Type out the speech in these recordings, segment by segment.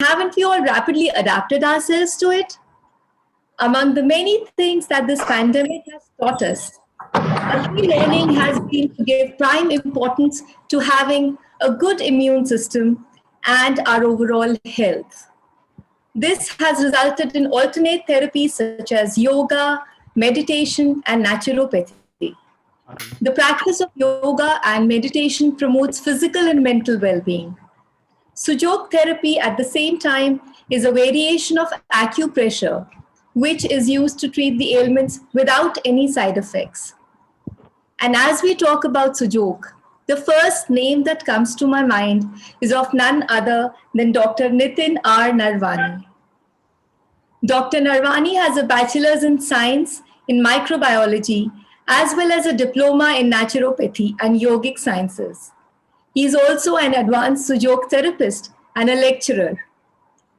Haven't we all rapidly adapted ourselves to it? Among the many things that this pandemic has taught us, a key learning has been to give prime importance to having a good immune system and our overall health. This has resulted in alternate therapies such as yoga, meditation, and naturopathy. The practice of yoga and meditation promotes physical and mental well being. Sujok therapy at the same time is a variation of acupressure, which is used to treat the ailments without any side effects. And as we talk about Sujok, the first name that comes to my mind is of none other than Dr. Nitin R. Narwani. Dr. Narwani has a bachelor's in science in microbiology as well as a diploma in naturopathy and yogic sciences. He is also an advanced Sujok therapist and a lecturer.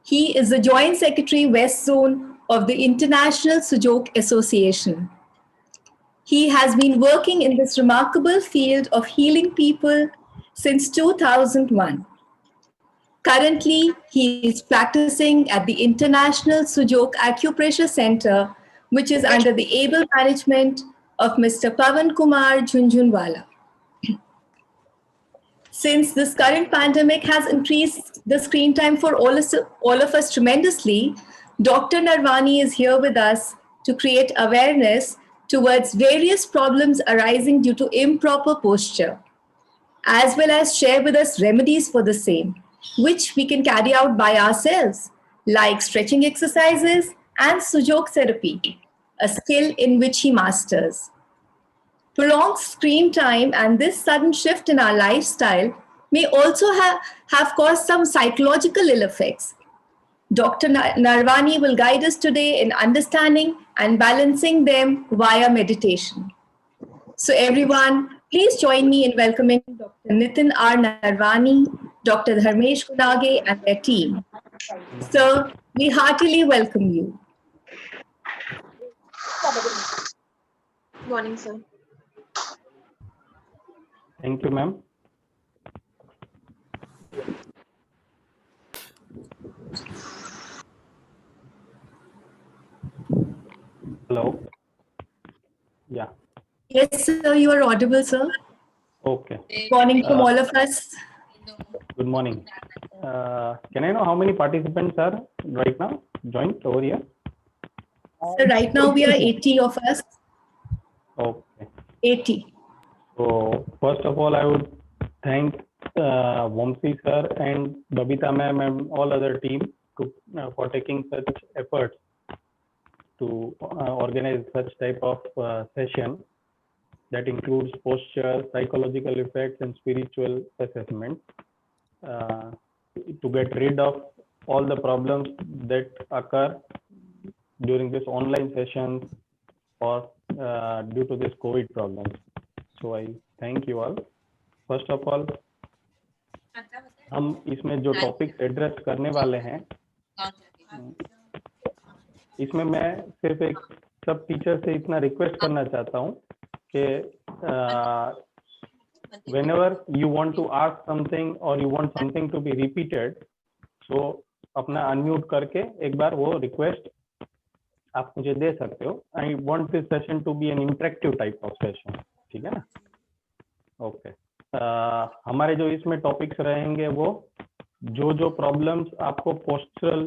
He is the Joint Secretary West Zone of the International Sujok Association. He has been working in this remarkable field of healing people since 2001. Currently, he is practicing at the International Sujok Acupressure Center, which is under the able management of Mr. Pavan Kumar Jhunjhunwala. Since this current pandemic has increased the screen time for all of us tremendously, Dr. Narwani is here with us to create awareness towards various problems arising due to improper posture, as well as share with us remedies for the same, which we can carry out by ourselves, like stretching exercises and Sujok therapy, a skill in which he masters. Prolonged screen time and this sudden shift in our lifestyle may also have caused some psychological ill effects. Dr. Narwani will guide us today in understanding and balancing them via meditation. So everyone, please join me in welcoming Dr. Nitin R. Narwani, Dr. Dharmesh Kunage and their team. Sir, we heartily welcome you. Good morning, sir. Thank you, ma'am. Hello. Yeah. Yes, sir, you are audible, sir. Okay. Good morning from all of us. Good morning. Can I know how many participants are right now joined over here? So right now we are 80 of us. Okay. 80. So first of all, I would thank Vamsi sir and Babita ma'am and all other team for taking such efforts to organize such type of session that includes posture, psychological effects, and spiritual assessment to get rid of all the problems that occur during this online sessions or due to this COVID problems. So I thank you all. First of all, हम इसमें जो topics address करने वाले हैं, इसमें मैं सिर्फ एक सब टीचर से इतना रिक्वेस्ट करना चाहता हूँ कि whenever you want to ask something or you want something to be repeated, so अपना अनम्यूट करके एक बार वो रिक्वेस्ट आप मुझे दे सकते हो. I want this session to be an interactive type of session. ठीक है ना? ओके. हमारे जो इसमें टॉपिक्स रहेंगे वो जो प्रॉब्लम्स आपको पोस्चरल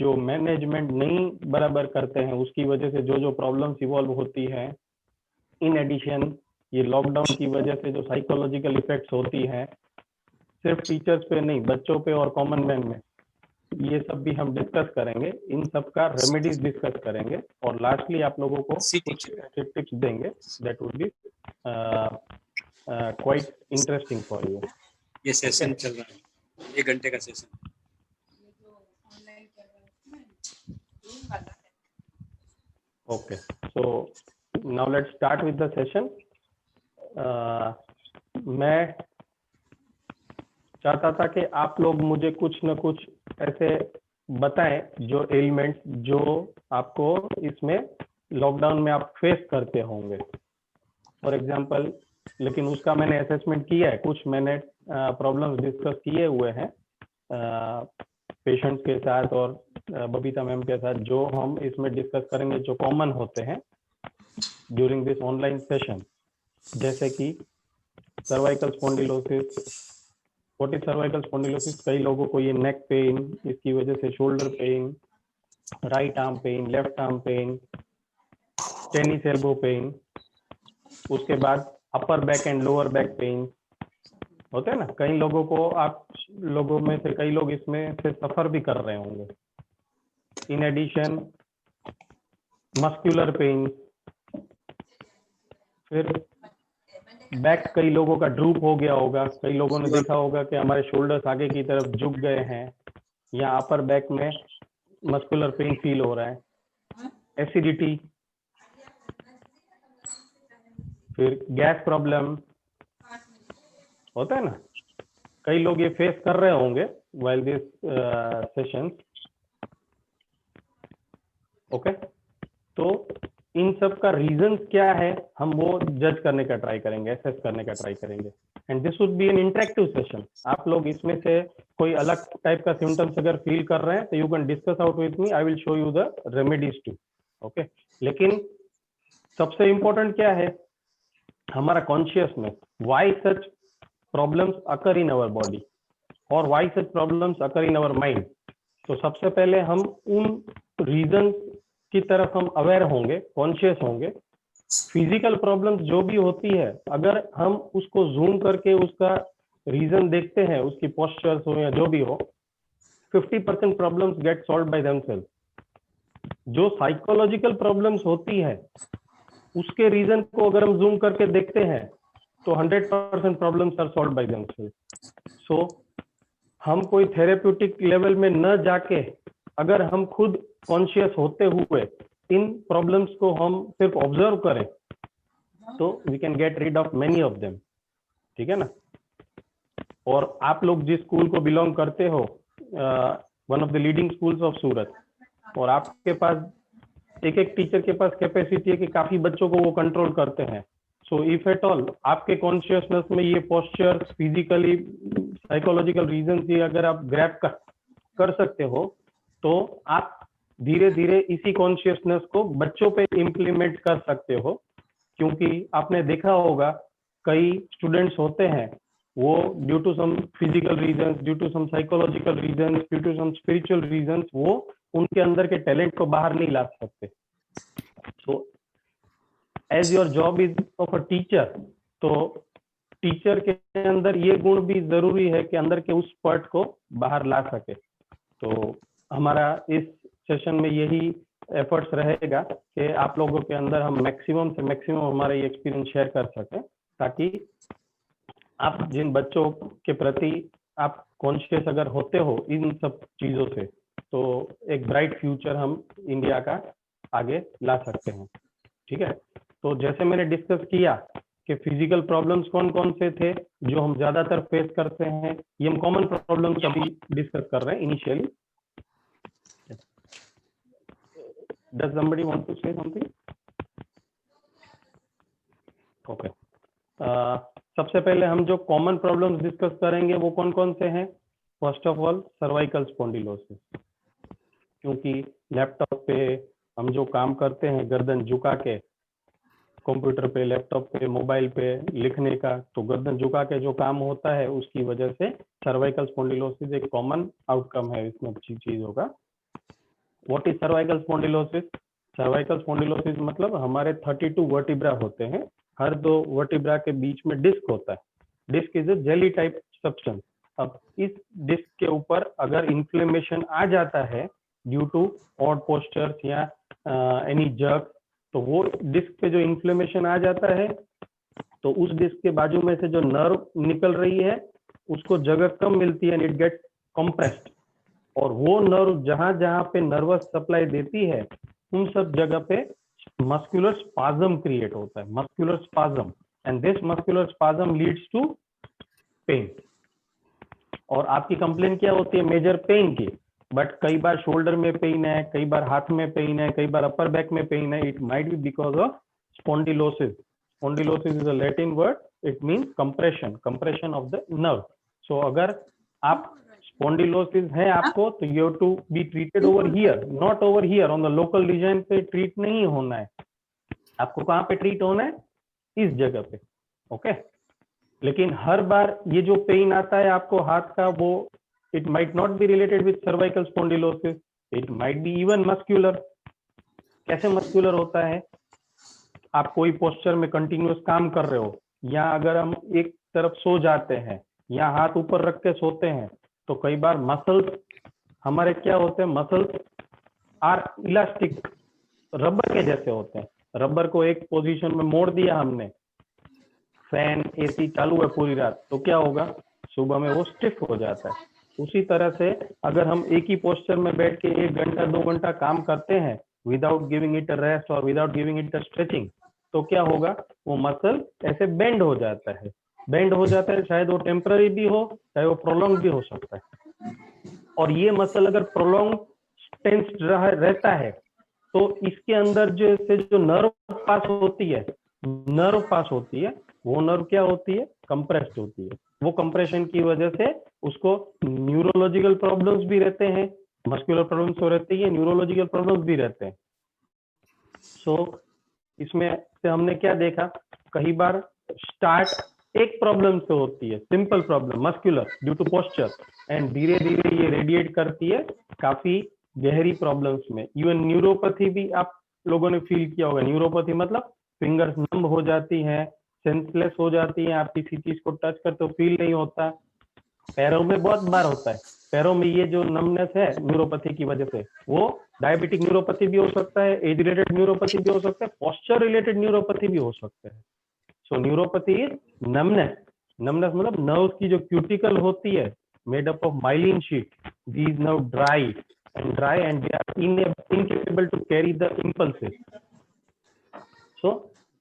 जो मैनेजमेंट नहीं बराबर करते हैं उसकी वजह से जो प्रॉब्लम्स इवॉल्व होती हैं, इन एडिशन ये लॉकडाउन की वजह से जो साइकोलॉजिकल इफेक्ट्स होती हैं सिर्फ टीचर्स पे नहीं, बच्चों पे और कॉमन मैन में, ये सब भी हम डिस्कस करेंगे. इन सब का रेमेडीज डिस्कस करेंगे और लास्टली आप लोगों को कुछ टिप्स देंगे that would be quite interesting for you. ये सेशन चल रहा है 1 घंटे का session. Okay, so now let's start with the session. मैं चाहता था कि आप लोग मुझे कुछ न कुछ ऐसे बताएं जो एलिमेंट्स जो आपको इसमें लॉकडाउन में आप फेस करते होंगे. फॉर एग्जांपल, लेकिन उसका मैंने असेसमेंट किया है, कुछ मैंने प्रॉब्लम्स डिस्कस किए हुए हैं पेशेंट्स के साथ और बबीता मैम के साथ जो हम इसमें डिस्कस करेंगे जो कॉमन होते हैं ड्यूरिंग दिस ऑनलाइन सेशन, जैसे कि cervical spondylosis. What is cervical spondylosis? कई लोगों को ये नेक पेन, इसकी वजह से shoulder pain, right arm pain, left arm pain, tennis elbow pain, उसके बाद upper back and lower back pain होते हैं ना। कई लोगों को, आप लोगों में से कई लोग इसमें से सफर भी कर रहे होंगे। इन एडिशन मस्कुलर पेन, फिर बैक कई लोगों का ड्रूप हो गया होगा। कई लोगों ने देखा होगा कि हमारे शोल्डर्स आगे की तरफ झुक गए हैं या अपर बैक में मस्कुलर पेन फील हो रहा है। एसिडिटी, फिर गैस प्रॉब्लम होता है ना। कई लोग ये फेस कर रहे होंगे व्हाइल दिस सेशन। ओके, तो इन सब का रीजन क्या है हम वो जज करने का ट्राई करेंगे, एसेस करने का ट्राई करेंगे। And this would be N interactive session. आप लोग इसमें से कोई अलग टाइप का सिम्टम्स अगर फील कर रहे हैं तो you can discuss out with me, I will show you the remedies too. Okay, लेकिन सबसे इंपॉर्टेंट क्या है? हमारा consciousness, why such problems occur in our body और why such problems occur in our mind. तो सबसे पहले हम उन रीजन की तरफ हम अवेयर होंगे, कॉन्शियस होंगे। फिजिकल प्रॉब्लम्स जो भी होती है, अगर हम उसको जूम करके उसका रीजन देखते हैं, उसकी पोस्चर्स हो या जो भी हो, 50% problems get solve by themself. जो साइकोलॉजिकल प्रॉब्लम्स होती है उसके रीजन को अगर हम जूम करके देखते हैं तो 100% problems are solve by themself. So हम कोई थेरेप्यूटिक लेवल में न जाके अगर हम खुद कॉन्शियस होते हुए इन प्रॉब्लम्स को हम सिर्फ ऑब्जर्व करें तो we can get rid of many of them. ठीक है ना। और आप लोग जिस स्कूल को बिलोंग करते हो, one of the leading schools of Surat, और आपके पास एक एक टीचर के पास कैपेसिटी है कि काफी बच्चों को वो कंट्रोल करते हैं। सो इफ एट ऑल आपके कॉन्शियसनेस में ये पोस्चर, फिजिकली साइकोलॉजिकल रीजन ये अगर आप ग्रैब कर सकते हो तो आप धीरे धीरे इसी कॉन्शियसनेस को बच्चों पे इम्प्लीमेंट कर सकते हो। क्योंकि आपने देखा होगा कई स्टूडेंट्स होते हैं वो due to some physical reasons, due to some psychological reasons, due to some spiritual reasons वो उनके अंदर के टैलेंट को बाहर नहीं ला सकते। So as your job is of a teacher, तो टीचर के अंदर ये गुण भी जरूरी है कि अंदर के उस पार्ट को बाहर ला सके। तो हमारा इस सेशन में यही एफर्ट्स रहेगा कि आप लोगों के अंदर हम मैक्सिमम से मैक्सिमम हमारा ये एक्सपीरियंस शेयर कर सकें, ताकि आप जिन बच्चों के प्रति आप कॉन्शियस अगर होते हो इन सब चीजों से, तो एक ब्राइट फ्यूचर हम इंडिया का आगे ला सकते हैं। ठीक है। तो जैसे मैंने डिस्कस किया कि फिजिकल प्रॉब्लम्स कौन कौन से थे जो हम ज्यादातर फेस करते हैं, ये हम कॉमन प्रॉब्लम्स अभी डिस्कस कर रहे हैं initially. Does somebody want to say something? Okay. सबसे पहले हम जो कॉमन प्रॉब्लम्स डिस्कस करेंगे वो कौन कौन से हैं? First of all cervical spondylosis. क्योंकि लैपटॉप पे हम जो काम करते हैं गर्दन झुका के, कंप्यूटर पे, लैपटॉप पे, मोबाइल पे लिखने का, तो गर्दन झुका के जो काम होता है उसकी वजह से सर्वाइकल स्पॉन्डिलोसिस एक कॉमन आउटकम है इसमें चीजों का। What is cervical spondylosis? Cervical spondylosis मतलब हमारे 32 वर्टिब्रा होते हैं, हर 2 वर्टिब्रा के बीच में डिस्क होता है। Disc is a jelly type substance. अब इस डिस्क के ऊपर अगर इन्फ्लेमेशन आ जाता है ड्यू टू ऑड पोस्चर्स या एनी जर्क, तो वो डिस्क पे जो इन्फ्लेमेशन आ जाता है तो उस डिस्क के बाजू में से जो नर्व निकल रही है उसको जगह कम मिलती है एंड इट गेट कंप्रेस्ड। और वो नर्व जहां जहां पे नर्वस सप्लाई देती है उन सब जगह पे मस्कुलर स्पाज्म क्रिएट होता है, muscular spasm, and this muscular spasm leads to pain. और आपकी कंप्लेन क्या होती है? मेजर पेन की। बट कई बार शोल्डर में पेन है, कई बार हाथ में पेन है, कई बार अपर बैक में पेन है। It might be because of spondylosis. Spondylosis is a Latin word, it means compression, compression of the nerve. So अगर आप स्पॉन्डिलोसिस है आपको तो you have to be treated over here, not over here on the local region पे treat नहीं होना है, आपको कहाँ पे ट्रीट होना है, इस जगह पे, ओके। लेकिन हर बार ये जो पेन आता है आपको हाथ का, वो it might not be related with cervical spondylosis, it might be even muscular. कैसे मस्क्यूलर होता है, आप कोई पोस्चर में कंटिन्यूअस काम कर रहे हो, या अगर हम एक तरफ सो जाते हैं या हाथ ऊपर रख के सोते हैं, तो कई बार मसल्स हमारे क्या होते हैं, मसल्स आर इलास्टिक, रबर के जैसे होते हैं। रबर को एक पोजीशन में मोड़ दिया हमने, फैन एसी चालू है पूरी रात, तो क्या होगा, सुबह में वो स्टिफ हो जाता है। उसी तरह से अगर हम एक ही पोस्चर में बैठ के 1 घंटा 2 घंटा काम करते हैं without giving it a rest और without giving it a stretching, तो क्या होगा, वो मसल ऐसे बेंड हो जाता है। बेंड हो जाता है, शायद वो टेम्पररी भी हो, चाहे वो प्रोलॉन्ग भी हो सकता है। और ये मसल अगर प्रोलॉन्ग टेंस्ड रहता है, तो इसके अंदर जो नर्व पास होती है, वो नर्व क्या होती है, कंप्रेस्ड होती है। वो कंप्रेशन की वजह से उसको न्यूरोलॉजिकल प्रॉब्लम्स भी रहते हैं, मस्कुलर प्रॉब्लम्स तो रहती है, न्यूरोलॉजिकल प्रॉब्लम्स भी रहते हैं। सो इसमें से हमने क्या देखा, कई बार स्टार्ट एक प्रॉब्लम से होती है, simple problem muscular due to posture, and धीरे धीरे ये रेडिएट करती है काफी गहरी प्रॉब्लम्स में। इवन न्यूरोपैथी भी आप लोगों ने फील किया होगा। न्यूरोपैथी मतलब फिंगर्स नम हो जाती हैं, सेंसलेस हो जाती हैं, आप किसी चीज को टच करते हो फील नहीं होता। पैरों में बहुत बार होता है, पैरों में ये जो नमनेस है न्यूरोपैथी की वजह से, वो डायबिटिक न्यूरोपैथी भी हो सकता है, एज रिलेटेड न्यूरोपैथी भी हो सकता है, पोस्चर रिलेटेड न्यूरोपैथी भी हो सकता है। सो न्यूरोपैथी इज नमनेस। नमनेस मतलब नर्व की जो क्यूटिकल होती है, made up of myelin sheath, these nerve dry and they are incapable to carry the impulses. So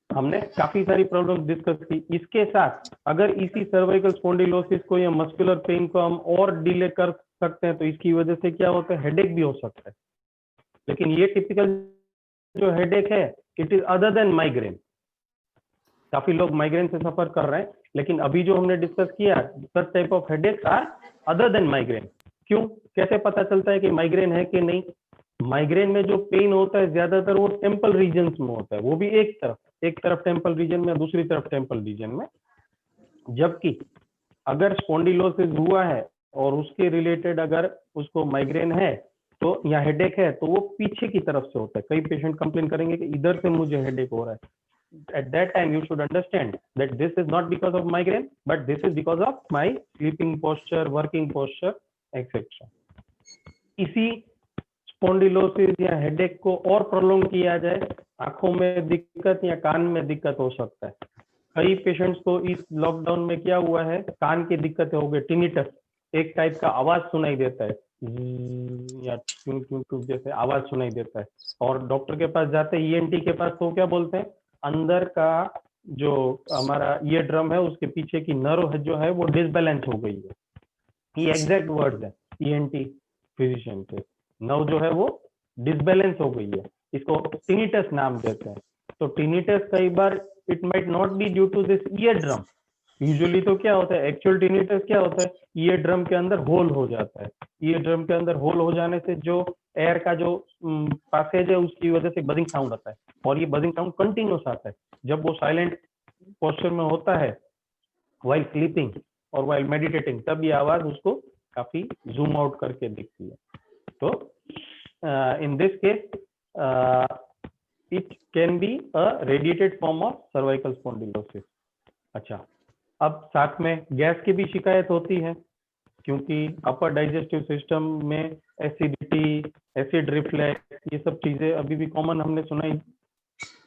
हमने काफी सारी प्रॉब्लम डिस्कस की। इसके साथ अगर इसी सर्वाइकल स्पॉन्डिलोसिस को या मस्कुलर पेन को हम और डिले कर सकते हैं, तो इसकी वजह से क्या होता है, हेडेक भी हो सकता है। लेकिन ये टिपिकल जो हेडेक है, it is other than migraine. काफी लोग माइग्रेन से सफर कर रहे हैं, लेकिन अभी जो हमने डिस्कस किया, such type of headaches are other than migraine. क्यों, कैसे पता चलता है कि माइग्रेन है कि नहीं? माइग्रेन में जो पेन होता है ज्यादातर वो टेम्पल रीजन में होता है, वो भी एक तरफ टेम्पल रीजन में, दूसरी तरफ टेम्पल रीजन में। जबकि अगर स्पॉन्डिलोसिस हुआ है और उसके रिलेटेड अगर उसको माइग्रेन है तो या हेडेक है, तो वो पीछे की तरफ से होता है। कई पेशेंट कंप्लेन करेंगे कि इधर से मुझे हेडेक हो रहा है। At that time you should understand that this is not because of migraine, but this is because of my sleeping posture, working posture, etc. इसी स्पॉन्डिलोसिस या हेडेक को और प्रोलॉन्ग किया जाए, आंखों में दिक्कत या कान में दिक्कत हो सकता है। कई पेशेंट्स को इस लॉकडाउन में क्या हुआ है, कान की दिक्कतें हो गई, टिनिटस, एक टाइप का आवाज सुनाई देता है या जैसे आवाज सुनाई देता है। और डॉक्टर के पास जाते हैं, ईएनटी के पास, तो क्या बोलते हैं, अंदर का जो हमारा ईयर ड्रम है उसके पीछे की नर्व जो है वो डिसबैलेंस हो गई है। ये एग्जैक्ट वर्ड्स है ईएनटी फिजिशियन के, नर्व जो है वो डिसबैलेंस हो गई है, इसको टिनिटस नाम देते हैं। तो टिनिटस कई बार it might not be due to this eardrum. Usually तो क्या होता है, एक्चुअल टिनिटस क्या होता है, ईयर ड्रम के अंदर होल हो जाता है। ईयर ड्रम के अंदर होल हो जाने से जो एयर का जो पैसेज है उसकी वजह से बजिंग साउंड आता है, और ये बजिंग साउंड कंटिन्यूस आता है। जब वो साइलेंट पोस्चर में होता है व्हाइल स्लीपिंग और व्हाइल मेडिटेटिंग, तब ये आवाज उसको काफी जूम आउट करके दिखती है। तो in this case it can be a radiated form of cervical spondylosis. अच्छा, अब साथ में गैस की भी शिकायत होती है, क्योंकि अपर डाइजेस्टिव सिस्टम में एसिडिटी, एसिड रिफ्लेक्स, ये सब चीजें अभी भी कॉमन हमने सुनाई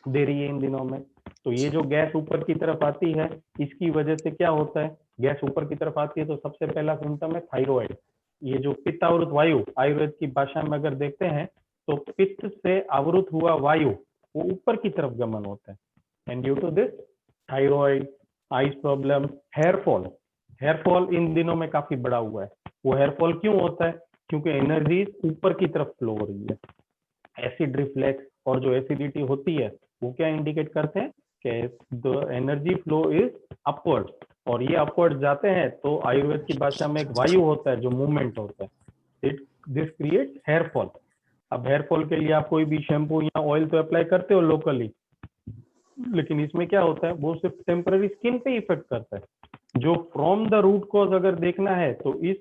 दे रही है इन दिनों में। तो ये जो गैस ऊपर की तरफ आती है, इसकी वजह से क्या होता है, गैस ऊपर की तरफ आती है तो सबसे पहला सिम्टम है थायराइड। ये जो पित्त आवृत वायु, आयुर्वेद की भाषा में अगर देखते हैं तो पित्त से आवृत हुआ वायु वो ऊपर की तरफ गमन होता है, and due to this thyroid, eyes problem, hair fall इन दिनों में काफी बड़ा हुआ है। वो हेयर फॉल क्यों होता है, क्योंकि एनर्जी ऊपर की तरफ फ्लो हो रही है। एसिड रिफ्लेक्स और जो एसिडिटी होती है वो क्या इंडिकेट करते हैं कि the energy flow is upward, और ये अपवर्ड जाते हैं तो आयुर्वेद की भाषा में एक वायु होता है जो मूवमेंट होता है, दिस क्रिएट्स हेयर फॉल। अब हेयर फॉल के लिए आप कोई भी शैम्पू या ऑयल तो अप्लाई करते हो लोकली, लेकिन इसमें क्या होता है वो सिर्फ टेम्पररी स्किन पे इफेक्ट करता है। जो फ्रॉम द रूट कॉज अगर देखना है तो इस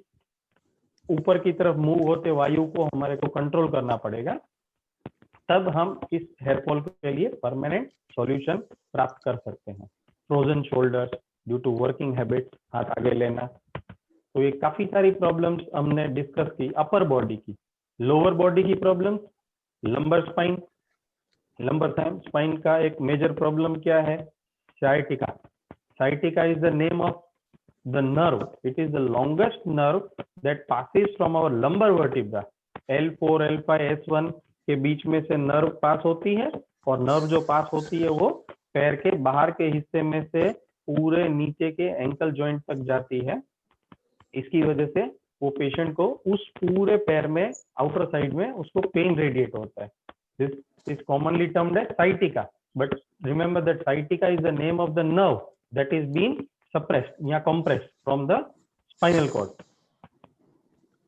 ऊपर की तरफ मूव होते वायु को हमारे को कंट्रोल करना पड़ेगा, तब हम इस हेयर फॉल के लिए परमानेंट सॉल्यूशन प्राप्त कर सकते हैं। Frozen shoulders due to working habit, हाथ आगे लेना, तो ये काफी सारी प्रॉब्लम्स हमने डिस्कस की अपर बॉडी की। लोअर बॉडी की problems, lumbar spine, lumbar spine का एक मेजर प्रॉब्लम क्या है? Sciatica. Sciatica is the name of the nerve. It is the longest nerve that passes from our lumbar vertebra. L4, L5, S1 के बीच में से nerve पास होती है, और नर्व जो पास होती है वो पैर के बाहर के हिस्से में से पूरे नीचे के एंकल जॉइंट तक जाती है। इसकी वजह से वो पेशेंट को उस पूरे पैर में आउटर साइड में उसको पेन रेडिएट होता है। This is commonly termed as sciatica, but remember that sciatica is the name of the nerve that is been suppressed या compressed from the spinal cord.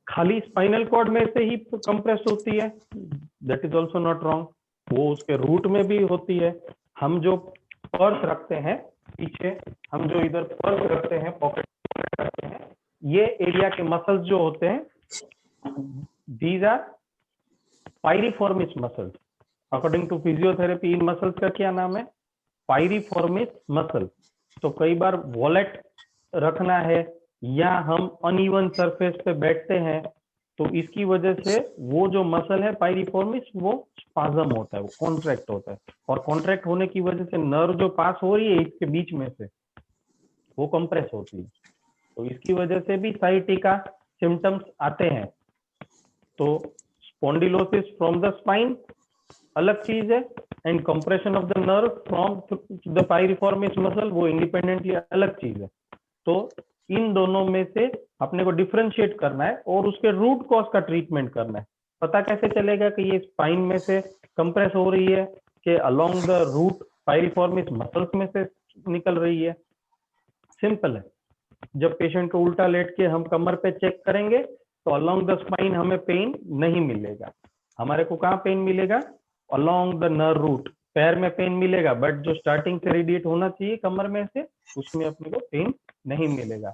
खाली स्पाइनल कॉर्ड में से ही compress होती है, that is also not wrong, वो उसके root में भी होती है। हम जो पर्स रखते हैं पीछे, हम जो इधर पर्स रखते हैं, पॉकेट रखते हैं, ये एरिया के मसल्स जो होते हैं, these are piriformis muscles. According to physiotherapy इन मसल्स का क्या नाम है? Piriformis muscle. तो कई बार वॉलेट रखना है या हम अनइवन सरफेस पे बैठते हैं, तो इसकी वजह से वो जो मसल है पायरिफॉर्मिस वो स्पाज्म होता है, वो कॉन्ट्रैक्ट होता है, और कॉन्ट्रैक्ट होने की वजह से नर्व जो पास हो रही है इसके बीच में से वो कंप्रेस होती है। तो इसकी वजह से भी साइटिका सिम्टम्स आते हैं। तो स्पॉन्डिलोसिस फ्रॉम द स्पाइन अलग चीज है, and compression of the nerve from the piriformis muscle वो इंडिपेंडेंटली अलग चीज है। तो इन दोनों में से अपने को डिफरेंशिएट करना है और उसके रूट कॉज का ट्रीटमेंट करना है। पता कैसे चलेगा कि ये स्पाइन में से कंप्रेस हो रही है कि along the route piriformis muscles में से निकल रही है? सिंपल है, जब पेशेंट को उल्टा लेट के हम कमर पे चेक करेंगे तो अलोंग द स्पाइन हमें पेन नहीं मिलेगा। हमारे को कहाँ पेन मिलेगा? अलोंग द नर्व रूट, पैर में पेन मिलेगा, बट जो स्टार्टिंग से रेडिएट होना चाहिए कमर में से उसमें अपने को पेन नहीं मिलेगा।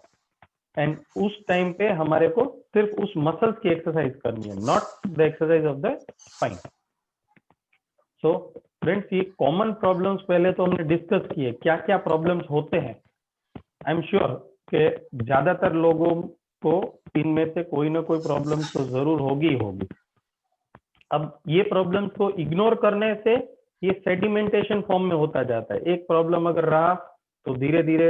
एंड उस टाइम पे हमारे को सिर्फ उस मसल्स की एक्सरसाइज करनी है, not the exercise of the spine. So friends, ये कॉमन प्रॉब्लम्स पहले तो हमने डिस्कस किए, क्या क्या प्रॉब्लम्स होते हैं। आई एम श्योर कि ज्यादातर लोगों को इनमें से कोई ना कोई प्रॉब्लम तो जरूर होगी होगी। अब ये प्रॉब्लम्स को इग्नोर करने से ये सेडिमेंटेशन फॉर्म में होता जाता है। एक प्रॉब्लम अगर रहा तो धीरे धीरे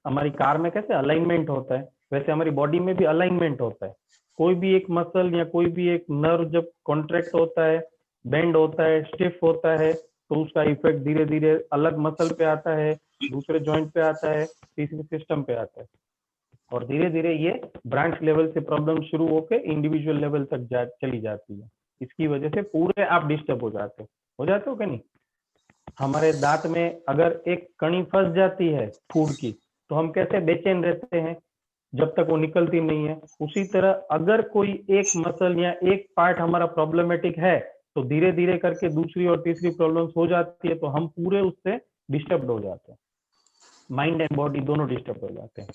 हमारी कार में कैसे अलाइनमेंट होता है, वैसे हमारी बॉडी में भी अलाइनमेंट होता है। कोई भी एक मसल या कोई भी एक नर्व जब कॉन्ट्रैक्ट होता है, बेंड होता है, स्टिफ होता है, तो उसका इफेक्ट धीरे धीरे अलग मसल पे आता है, दूसरे जॉइंट पे आता है, तीसरे सिस्टम पे आता है, और धीरे धीरे ये ब्रांच लेवल से प्रॉब्लम शुरू होकर इंडिविजुअल लेवल तक चली जाती है। इसकी वजह से पूरे आप डिस्टर्ब हो जाते हो कि नहीं? हमारे दांत में अगर एक कणी फंस जाती है फूड की, तो हम कैसे बेचैन रहते हैं जब तक वो निकलती नहीं है। उसी तरह अगर कोई एक मसल या एक पार्ट हमारा प्रॉब्लमेटिक है, तो धीरे धीरे करके दूसरी और तीसरी प्रॉब्लम्स हो जाती है, तो हम पूरे उससे डिस्टर्ब हो जाते हैं, माइंड एंड बॉडी दोनों डिस्टर्ब हो जाते हैं।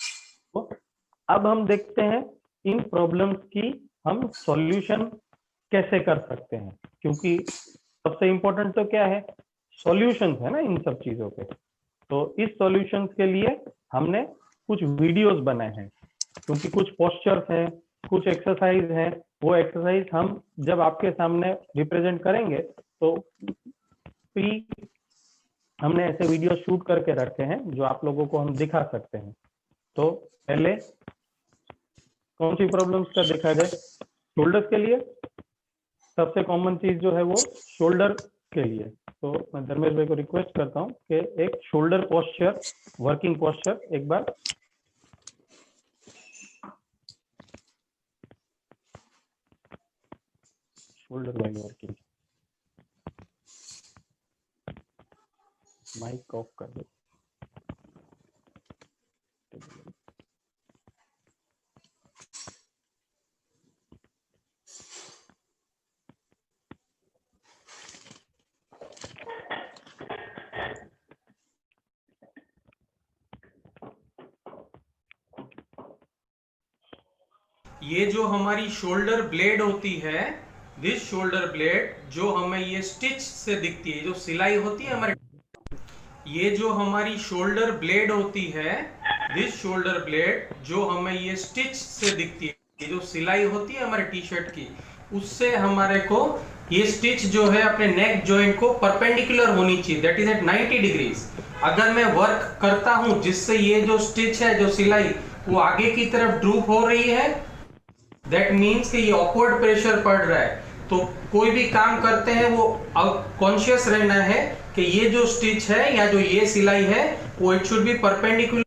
तो अब हम देखते हैं इन प्रॉब्लम्स की हम सॉल्यूशन कैसे कर सकते हैं, क्योंकि सबसे इंपॉर्टेंट तो क्या है? सॉल्यूशंस है ना इन सब चीजों के। तो इस सॉल्यूशंस के लिए हमने कुछ वीडियोस बनाए हैं, क्योंकि कुछ पोस्चर्स हैं, कुछ एक्सरसाइज हैं, वो एक्सरसाइज हम जब आपके सामने रिप्रेजेंट करेंगे तो हमने ऐसे वीडियो शूट करके रखे हैं जो आप लोगों को हम दिखा सकते हैं। तो पहले कौन सी प्रॉब्लम्स का देखा जाए? शोल्डर्स के लिए सबसे कॉमन चीज जो है वो शोल्डर के लिए। तो मैं धर्मेश भाई को रिक्वेस्ट करता हूँ कि एक शोल्डर पोस्चर, वर्किंग पोस्चर एक बार। शोल्डर वाली वर्किंग, माइक ऑफ कर दो। ये जो हमारी शोल्डर ब्लेड होती है, दिस शोल्डर ब्लेड जो हमें ये स्टिच से दिखती है, जो सिलाई होती है हमारे, ये जो हमारी शोल्डर ब्लेड होती है, दिस शोल्डर ब्लेड जो हमें ये स्टिच से दिखती है, ये जो सिलाई होती है हमारे टी शर्ट की, उससे हमारे को ये स्टिच जो है अपने नेक जॉइंट को परपेंडिकुलर होनी चाहिए, दैट इज एट 90 डिग्रीज। अगर मैं वर्क करता हूं जिससे ये जो स्टिच है, जो सिलाई, वो आगे की तरफ ड्रूप हो रही है, दैट मीन्स कि ये अपवर्ड प्रेशर पड़ रहा है। तो कोई भी काम करते हैं वो कॉन्शियस रहना है कि ये जो स्टिच है या जो ये सिलाई है वो इट शुड बी परपेंडिकुलर।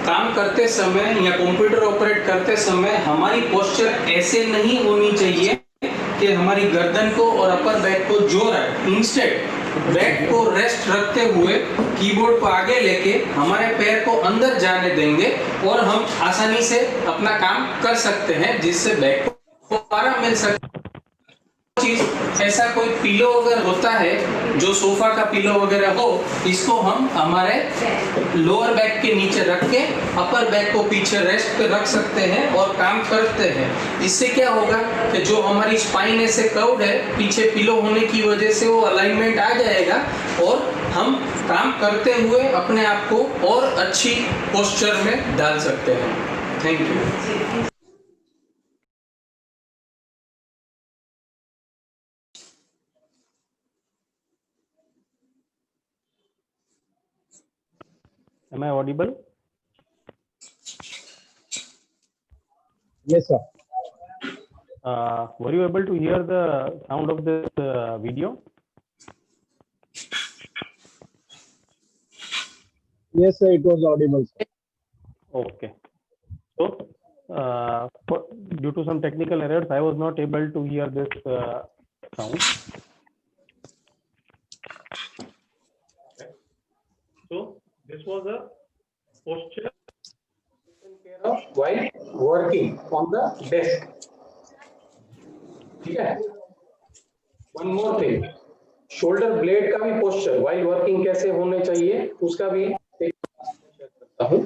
काम करते समय या कंप्यूटर ऑपरेट करते समय हमारी पोस्चर ऐसे नहीं होनी चाहिए कि हमारी गर्दन को और अपर बैक को जोर आए। इंस्टेड बैक को रेस्ट रखते हुए कीबोर्ड को आगे लेके हमारे पैर को अंदर जाने देंगे और हम आसानी से अपना काम कर सकते हैं, जिससे बैक को आराम मिल सके। चीज ऐसा कोई पिलो अगर होता है, जो सोफा का पिलो वगैरह हो, इसको हम हमारे लोअर बैक के नीचे रख के अपर बैक को पीछे रेस्ट पे रख सकते हैं और काम करते हैं। इससे क्या होगा कि जो हमारी स्पाइन ऐसे कर्व्ड है, पीछे पिलो होने की वजह से वो अलाइनमेंट आ जाएगा और हम काम करते हुए अपने आप को और अच्छी पोस्चर में डाल सकते हैं। Thank you. Am I audible? Yes, sir. Were you able to hear the sound of this video? Yes, sir, it was audible, sir. Okay. So, due to some technical errors, I was not able to hear this sound. Okay. So, this was a posture While working on the desk. ठीक है? One more thing. Shoulder blade का भी posture while working कैसे होने चाहिए, उसका भी एक करता हूँ।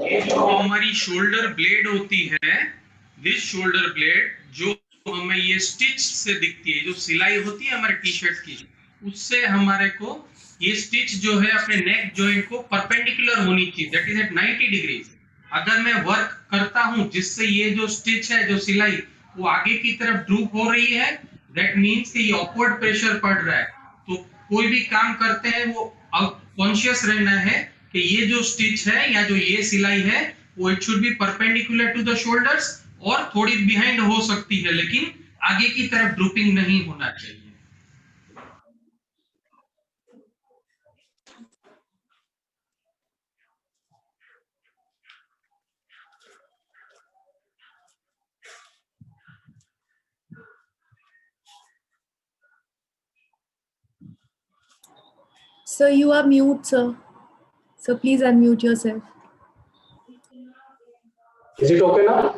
ये जो हमारी शोल्डर ब्लेड होती है, दिस शोल्डर ब्लेड जो हमें ये स्टिच से दिखती है, जो सिलाई होती है हमारे टी शर्ट की, उससे हमारे को ये स्टिच जो है अपने नेक जॉइंट को परपेंडिकुलर होनी चाहिए, दैट इज एट 90 डिग्रीज। अगर मैं वर्क करता हूं जिससे ये जो स्टिच है, जो सिलाई, वो आगे की तरफ ड्रूप हो रही है, दैट मीन्स कि ये अपवर्ड प्रेशर पड़ रहा है। तो कोई भी काम करते हैं वो कॉन्शियस रहना है कि ये जो स्टिच है या जो ये सिलाई है वो it should be perpendicular to the shoulders, और थोड़ी बिहाइंड हो सकती है लेकिन आगे की तरफ ड्रूपिंग नहीं होना चाहिए। Sir, you are mute, sir. So please unmute yourself. Is it okay now?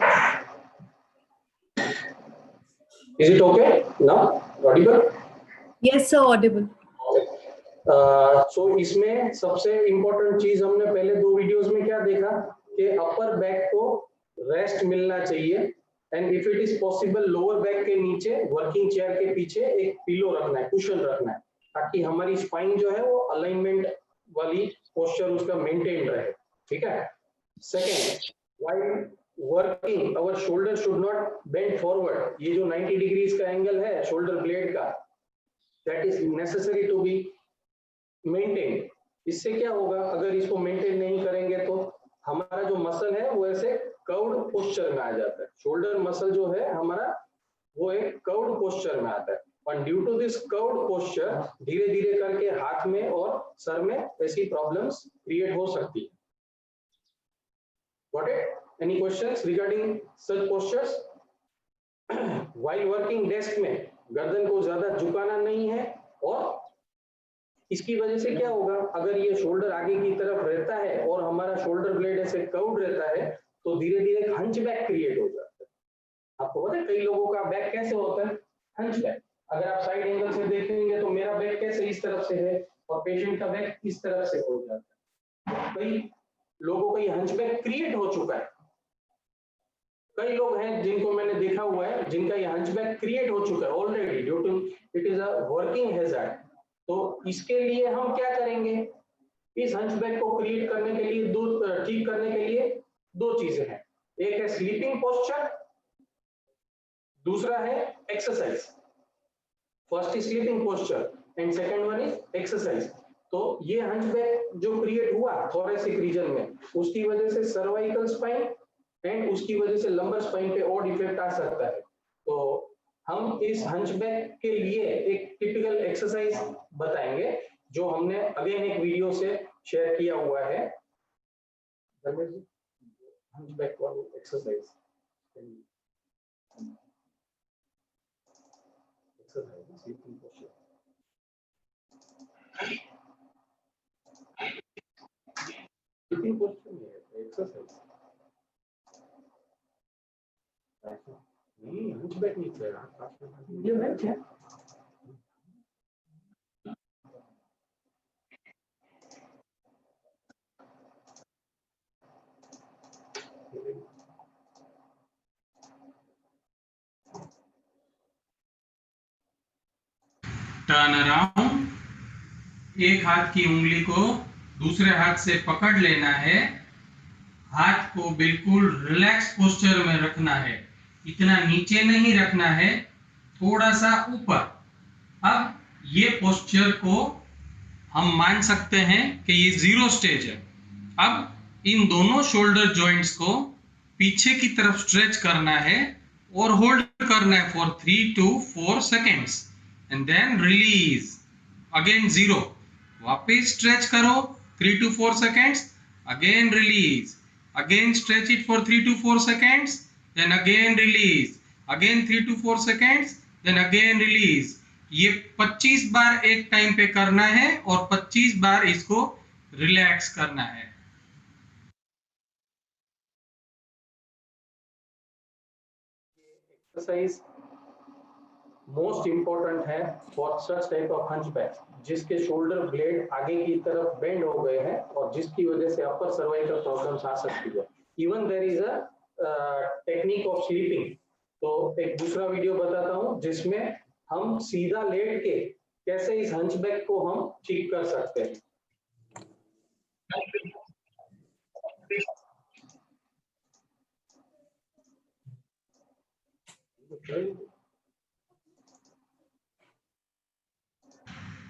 Is it okay now? Audible? Yes, sir, audible. सो इसमें सबसे इम्पोर्टेंट चीज हमने पहले दो वीडियोस में क्या देखा कि अपर बैक को रेस्ट मिलना चाहिए, and if it is possible lower back के नीचे वर्किंग चेयर के पीछे एक पिलो रखना है, कुशन रखना है, ताकि हमारी स्पाइन जो है वो अलाइनमेंट वाली पोस्चर उसका मेंटेन रहे। ठीक है। Second, while working our shoulder should not bend forward. ये जो 90 डिग्रीज का एंगल है शोल्डर ब्लेड का, that is necessary to be maintain. इससे क्या होगा, अगर इसको मेंटेन नहीं करेंगे तो हमारा जो मसल है वो ऐसे कर्व्ड पोस्चर में आ जाता है। शोल्डर मसल जो है हमारा वो एक कर्व्ड पोस्चर में आता है। और due to this curved posture धीरे धीरे करके हाथ में और सर में ऐसी प्रॉब्लम्स क्रिएट हो सकती है। Got it? Any questions regarding such postures? While working desk में गर्दन को ज्यादा झुकाना नहीं है, और इसकी वजह से क्या होगा, अगर ये शोल्डर आगे की तरफ रहता है और हमारा शोल्डर ब्लेड ऐसे कर्व्ड रहता है तो धीरे धीरे हंचबैक क्रिएट हो जाता है। आपको पता है कई लोगों का बैक कैसे होता है, हंचबैक। अगर आप साइड एंगल से देखेंगे तो मेरा बैक कैसे इस तरफ से है और पेशेंट का बैक इस तरफ से हो जाता है। कई लोगों का ये हंचबैक क्रिएट हो चुका है। कई लोग हैं जिनको मैंने देखा हुआ है जिनका ये हंचबैक क्रिएट हो चुका है already due to it is a working hazard. तो इसके लिए हम क्या करेंगे, इस हंचबैक को क्रिएट करने के लिए ठीक करने के लिए दो चीजें हैं। एक है स्लीपिंग पोस्चर, दूसरा है exercise. First is sleeping posture and second one is exercise. तो ये हंचबैक जो क्रिएट हुआ थोरेसिक रीजन में, उसकी वजह से सर्वाइकल स्पाइन एंड उसकी वजह से लंबर स्पाइन पे और इफेक्ट आ सकता है। तो हम इस हंचबैक के लिए एक टिपिकल एक्सरसाइज बताएंगे जो हमने अगेन एक वीडियो से शेयर किया हुआ है। हंचबैक वाली exercise sleeping posture. Sleeping posture में एक्सरसाइज नहीं, हंचबैक नहीं चलेगा। ये बेंच है। टर्न अराउंड, एक हाथ की उंगली को दूसरे हाथ से पकड़ लेना है, हाथ को बिल्कुल रिलैक्स पोस्चर में रखना है, इतना नीचे नहीं रखना है, थोड़ा सा ऊपर। अब ये पोस्चर को हम मान सकते हैं कि ये 0 स्टेज है। अब इन दोनों शोल्डर जॉइंट्स को पीछे की तरफ स्ट्रेच करना है और होल्ड करना है for 3 to 4 seconds and then release. Again 0, वापस स्ट्रेच करो 3 to 4 seconds, again release, again stretch it for 3 to 4 seconds, then again release, again 3 to 4 seconds, then again release। ये 25 बार एक टाइम पे करना है और 25 बार इसको रिलैक्स करना है। एक्सरसाइज मोस्ट इंपॉर्टेंट है for such type of hunchback जिसके शोल्डर ब्लेड आगे की तरफ बेंड हो गए हैं और जिसकी वजह से अपर सर्वाइकल प्रॉब्लम्स आ सकती है। Even there is a technique of sleeping. तो एक दूसरा वीडियो बताता हूं जिसमें हम सीधा लेट के कैसे इस हंचबैक को हम ठीक कर सकते हैं।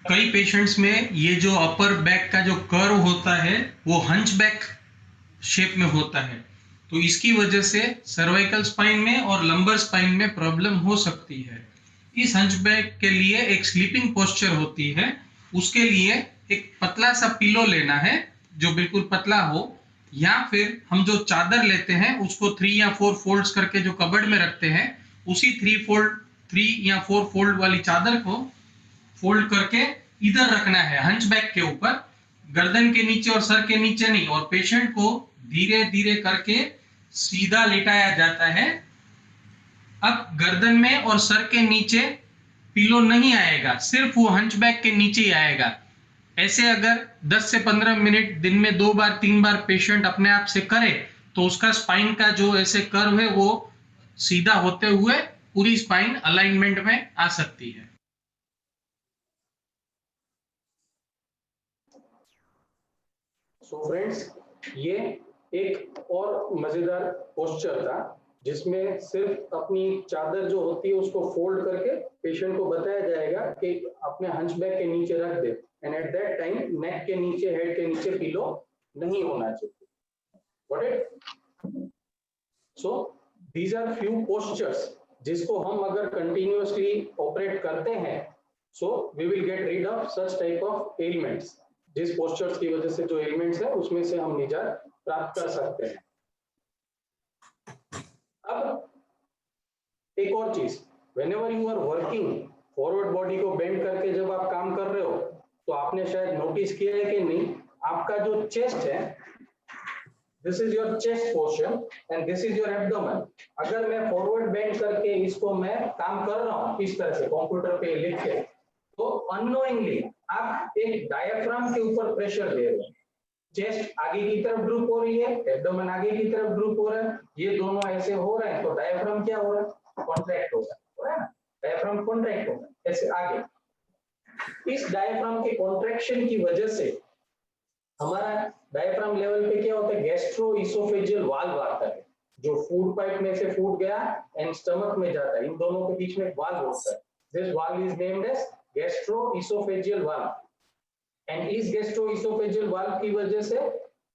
कई पेशेंट्स में ये जो अपर बैक का जो कर्व होता है वो हंचबैक शेप में होता है, तो इसकी वजह से सर्वाइकल स्पाइन में और लंबर स्पाइन में प्रॉब्लम हो सकती है। इस हंचबैक के लिए एक स्लीपिंग पोस्चर होती है, उसके लिए एक पतला सा पिलो लेना है जो बिल्कुल पतला हो, या फिर हम जो चादर लेते हैं उसको 3 या 4 फोल्ड्स करके जो कबर्ड में रखते हैं, उसी 3 या 4 फोल्ड वाली चादर को फोल्ड करके इधर रखना है हंचबैक के ऊपर, गर्दन के नीचे और सर के नीचे नहीं, और पेशेंट को धीरे धीरे करके सीधा लेटाया जाता है। अब गर्दन में और सर के नीचे पिलो नहीं आएगा, सिर्फ वो हंचबैक के नीचे ही आएगा। ऐसे अगर 10 से 15 मिनट दिन में 2 बार 3 बार पेशेंट अपने आप से करे तो उसका स्पाइन का जो ऐसे कर्व है वो सीधा होते हुए पूरी स्पाइन अलाइनमेंट में आ सकती है। सो फ्रेंड्स, ये एक और मजेदार पोस्चर था जिसमें सिर्फ अपनी चादर जो होती है उसको फोल्ड करके पेशेंट को बताया जाएगा कि अपने हंचबैक के नीचे रख दे, एंड एट दैट टाइम नेक के नीचे, हेड के नीचे पिलो नहीं होना चाहिए। Got it? So these are few postures जिसको हम अगर कंटिन्यूअसली ऑपरेट करते हैं, so we will get rid of such type of elements, जिस पोस्चर्स की वजह से जो एलिमेंट्स है उसमें से हम निजात प्राप्त कर सकते हैं। अब एक और चीज, whenever you are working, forward body को बेंड करके जब आप काम कर रहे हो, तो आपने शायद नोटिस किया है कि नहीं, आपका जो चेस्ट है, this is your chest portion and this is your abdomen. अगर मैं फॉरवर्ड बेंड करके इसको मैं काम कर रहा हूँ इस तरह से कंप्यूटर पे लिख के, तो अननोइंगली आप एक डायफ्राम के ऊपर प्रेशर दे रहे हो। चेस्ट आगे की तरफ ड्रूप हो रही है, एब्डोमेन आगे की तरफ ड्रूप हो रहा है, ये दोनों ऐसे हो रहे हैं, तो डायफ्राम क्या हो रहा है, कॉन्ट्रैक्ट हो रहा है ना, डायफ्राम कॉन्ट्रैक्ट हो रहा है ऐसे आगे। इस डायफ्राम के कॉन्ट्रैक्शन की वजह से हमारा डायफ्राम लेवल पे क्या होता है, गैस्ट्रो इसोफेजियल वाल्व आता है, जो फूड पाइप में से फूड गया एंड स्टमक में जाता है, इन दोनों के बीच में एक वाल्व होता है। This valve is named as gastro esophageal valve. And इस गैस्ट्रोइसोफेजियल वाल्व की वजह से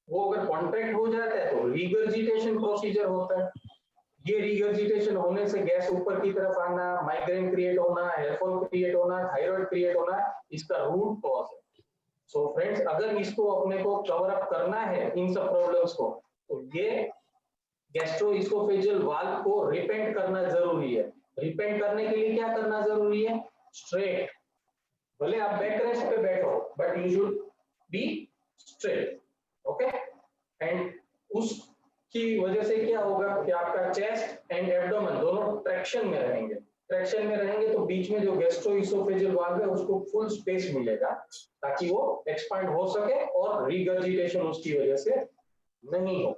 वो अगर कॉन्ट्रैक्ट हो जाता है तो रिगर्जिटेशन प्रोसीजर होता है। ये रिगर्जिटेशन होने से गैस ऊपर की तरफ आना, माइग्रेन क्रिएट होना, हेयरफॉल क्रिएट होना, थायराइड क्रिएट होना, इसका रूट कॉज है। सो फ्रेंड्स, अगर इसको अपने को कवर अप करना है इन सब प्रॉब्लम्स को, तो ये गैस्ट्रोइसोफेजियल वाल्व को रिपेंट करना जरूरी है। रिपेंट करने के लिए क्या करना जरूरी है, स्ट्रेट, भले आप बैक रेस्ट पे बैठो but you should be straight, okay. And उसकी वजह से क्या होगा कि आपका चेस्ट एंड एब्डोमेन दोनों ट्रैक्शन में रहेंगे। ट्रैक्शन में रहेंगे तो बीच में जो गैस्ट्रोइसोफेजियल वाल्व है उसको फुल स्पेस मिलेगा ताकि वो एक्सपांड हो सके और रिगर्जिटेशन उसकी वजह से नहीं हो।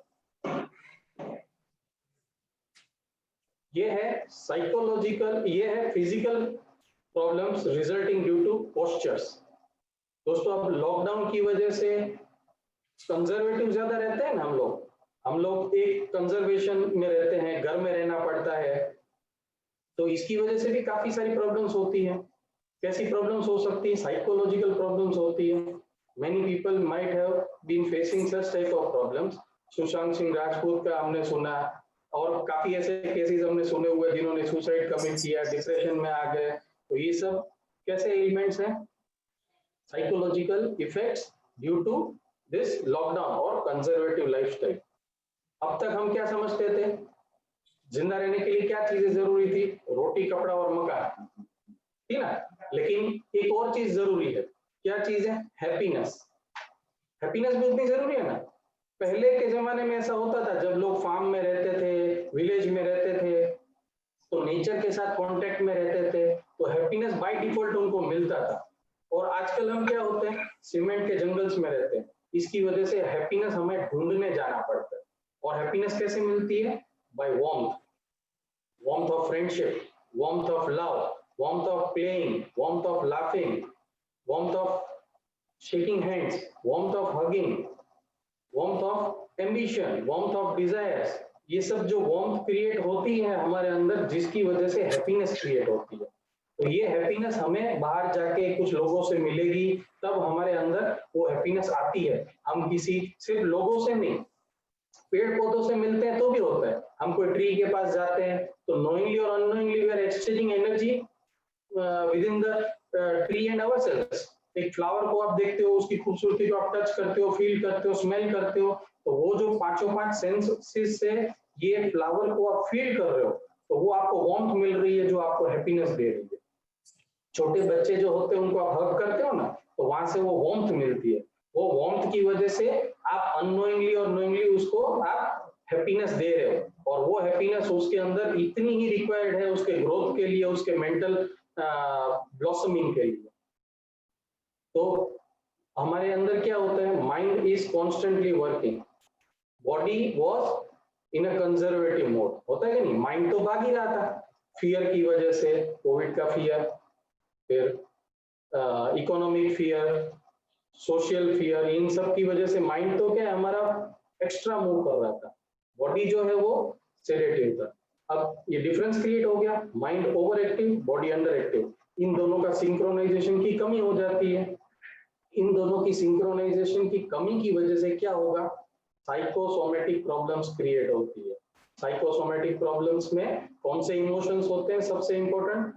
ये है साइकोलॉजिकल, ये है physical problems resulting due to postures. दोस्तों, अब लॉकडाउन की वजह से कंजर्वेटिव ज्यादा रहते हैं ना, हम लोग एक कंजर्वेशन में रहते हैं, घर में रहना पड़ता है, तो इसकी वजह से भी काफी सारी प्रॉब्लम्स होती हैं। कैसी प्रॉब्लम्स हो सकती है, साइकोलॉजिकल प्रॉब्लम्स होती है। Many people might have been facing such type of problems. Sushant Singh Rajput का हमने सुना, और काफी ऐसे केसेस हमने सुने हुए जिन्होंने सुसाइड कमिट किया, डिप्रेशन में आ गए। तो ये सब कैसे एलिमेंट्स हैं, psychological effects due to this lockdown और कंजर्वेटिव लाइफस्टाइल। अब तक हम क्या समझते थे, जिंदा रहने के लिए क्या चीजें जरूरी थी, रोटी, कपड़ा और मकान, ठीक ना। लेकिन एक और चीज जरूरी है, क्या चीज है, हैप्पीनेस। हैप्पीनेस भी उतनी जरूरी है ना। पहले के जमाने में ऐसा होता था, जब लोग फार्म में रहते थे, विलेज में रहते थे, तो नेचर के साथ कांटेक्ट में रहते थे, तो हैप्पीनेस बाय डिफॉल्ट उनको मिलता था। और आजकल हम क्या होते हैं, सीमेंट के जंगल्स में रहते हैं, इसकी वजह से हैप्पीनेस हमें ढूंढने जाना पड़ता है। और हैप्पीनेस कैसे मिलती है, by warmth, warmth of friendship, warmth of love, warmth of playing, warmth of laughing, warmth of shaking hands, warmth of hugging, warmth of ambition, warmth of desires. ये सब जो वार्मथ क्रिएट होती है हमारे अंदर, जिसकी वजह से हैप्पीनेस क्रिएट होती है। तो ये हैप्पीनेस हमें बाहर जाके कुछ लोगों से मिलेगी, तब हमारे अंदर वो हैप्पीनेस आती है। हम किसी सिर्फ लोगों से नहीं, पेड़ पौधों से मिलते हैं तो भी होता है। हम कोई ट्री के पास जाते हैं तो नोइंगली और unknowingly we are exchanging energy within the tree and ourselves. एक फ्लावर को आप देखते हो, उसकी खूबसूरती को आप टच करते हो, फील करते हो, स्मेल करते हो, तो वो जो पांचों पांच सेंसेस से ये फ्लावर को आप फील कर रहे हो, तो वो आपको वार्मथ मिल रही है, जो आपको हैप्पीनेस दे रही है। छोटे बच्चे जो होते हैं उनको आप हग करते हो ना, तो वहां से वो वार्मथ मिलती है। वो वार्मथ की वजह से आप अननोइंगली और नोइंगली उसको आप हैप्पीनेस दे रहे हो, और वो हैप्पीनेस उसके अंदर इतनी ही रिक्वायर्ड है उसके ग्रोथ के लिए, उसके मेंटल ब्लॉसमिंग के लिए। तो हमारे अंदर क्या होता है, mind is constantly working, body was in a conservative mode, होता है कि नहीं। माइंड तो भाग ही रहा था, फियर की वजह से, कोविड का फियर, फिर इकोनॉमिक फियर, सोशल फियर, इन सब की वजह से माइंड तो क्या है हमारा एक्स्ट्रा मूव कर रहा था, बॉडी जो है वो सेडेटिव था। अब ये डिफरेंस क्रिएट हो गया, mind over active, body under active. इन दोनों का सिंक्रोनाइजेशन की कमी हो जाती है। इन दोनों की सिंक्रोनाइजेशन की कमी की वजह से क्या होगा, साइकोसोमेटिक प्रॉब्लम्स क्रिएट होती है। साइकोसोमेटिक प्रॉब्लम्स में कौन से इमोशंस होते हैं सबसे इंपॉर्टेंट?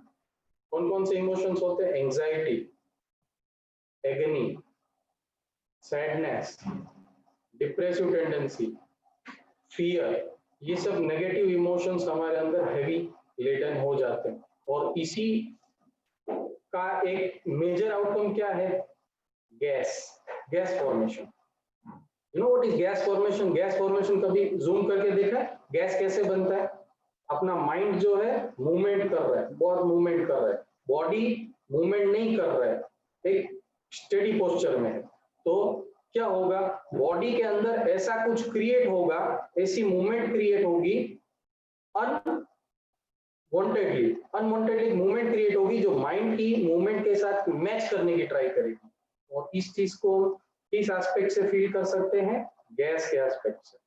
कौन कौन से इमोशंस होते हैं? Anxiety, agony, sadness, depressive tendency, fear, ये सब नेगेटिव इमोशंस हमारे अंदर हैवी लेडन हो जाते हैं। और इसी का एक मेजर आउटकम क्या है? Gas formation. You know what is gas formation? Gas formation कभी जूम करके देखा है? गैस कैसे बनता है? अपना माइंड जो है मूवमेंट कर रहा है, बहुत मूवमेंट कर रहा है, बॉडी मूवमेंट नहीं कर रहा है, एक स्टेडी पोस्चर में है, तो क्या होगा? बॉडी के अंदर ऐसा कुछ क्रिएट होगा, ऐसी मूवमेंट क्रिएट होगी, अनवांटेडली मूवमेंट क्रिएट होगी जो माइंड की मूवमेंट के साथ मैच करने की ट्राई करेगी। और इस चीज को किस एस्पेक्ट से फील कर सकते हैं? गैस के एस्पेक्ट से।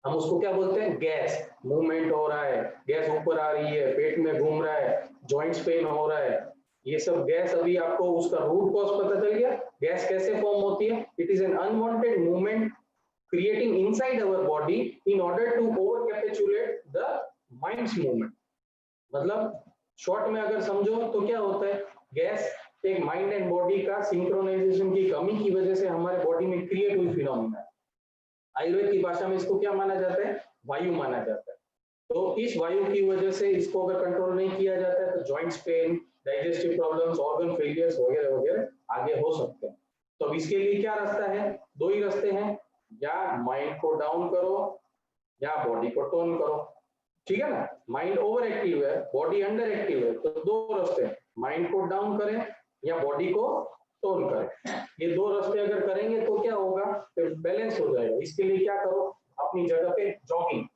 हम उसको क्या बोलते हैं? गैस। मूवमेंट हो रहा है, गैस ऊपर आ रही है, पेट में घूम रहा है, जॉइंट्स पेन हो रहा है, ये सब गैस। अभी आपको उसका रूट कॉज पता चल गया। गैस कैसे फॉर्म होती है? It is an unwanted movement creating inside our body in order to over capitulate the mind's movement. मतलब शॉर्ट में अगर समझो तो क्या होता है? गैस एक माइंड एंड बॉडी का सिंक्रोनाइजेशन की कमी की वजह से हमारे बॉडी में क्रिएट हुई फिनोमिना है। आयुर्वेद की भाषा में इसको क्या माना जाता है? वायु माना जाता है। तो इस वायु की वजह से इसको अगर कंट्रोल नहीं किया जाता है तो joints pain, digestive problems, organ failures वगैरह वगैरह आगे हो सकते हैं। तो इसके लिए क्या रास्ता है? दो ही रास्ते हैं, या माइंड को डाउन करो या बॉडी को टोन करो। ठीक है ना? माइंड ओवर एक्टिव है, बॉडी अंडर एक्टिव है, तो दो रास्ते हैं, माइंड को डाउन करें या बॉडी को टोन करें। ये दो रास्ते अगर करेंगे तो क्या होगा? फिर बैलेंस हो जाएगा। इसके लिए क्या करो? अपनी जगह पे जॉगिंग,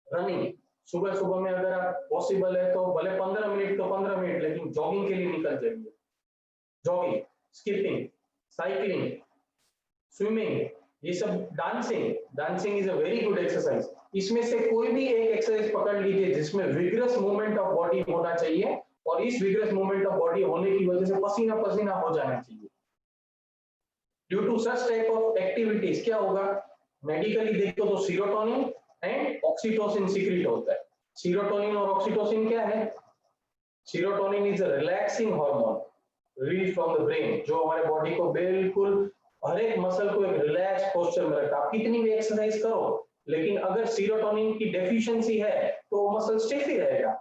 रनिंग, सुबह सुबह में अगर आप पॉसिबल है तो भले 15 मिनट तो 15 मिनट, लेकिन जॉगिंग के लिए निकल जाइए। जॉगिंग, स्किपिंग, साइकिलिंग, स्विमिंग, ये सब, dancing is a very good exercise. इसमें से कोई भी एक एक्सरसाइज पकड़ लीजिए जिसमें विग्रस मूवमेंट ऑफ बॉडी होना चाहिए, और इस विग्रस मूवमेंट ऑफ बॉडी होने की वजह से पसीना पसीना हो जाना चाहिए। Due to such type of activities क्या होगा? मेडिकली देखो तो सीरोटोनिन एंड ऑक्सीटोसिन सीक्रेट होता है। सीरोटोनिन और ऑक्सीटोसिन क्या है? Serotonin is a relaxing hormone release from the brain, जो हमारे बॉडी को बिल्कुल हर एक मसल को एक रिलैक्स पोस्चर में रखता है। आप कितनी भी एक्सरसाइज करो, लेकिन अगर सीरोटोनिन की डेफिशिएंसी है तो मसल स्टिफ ही रहेगा।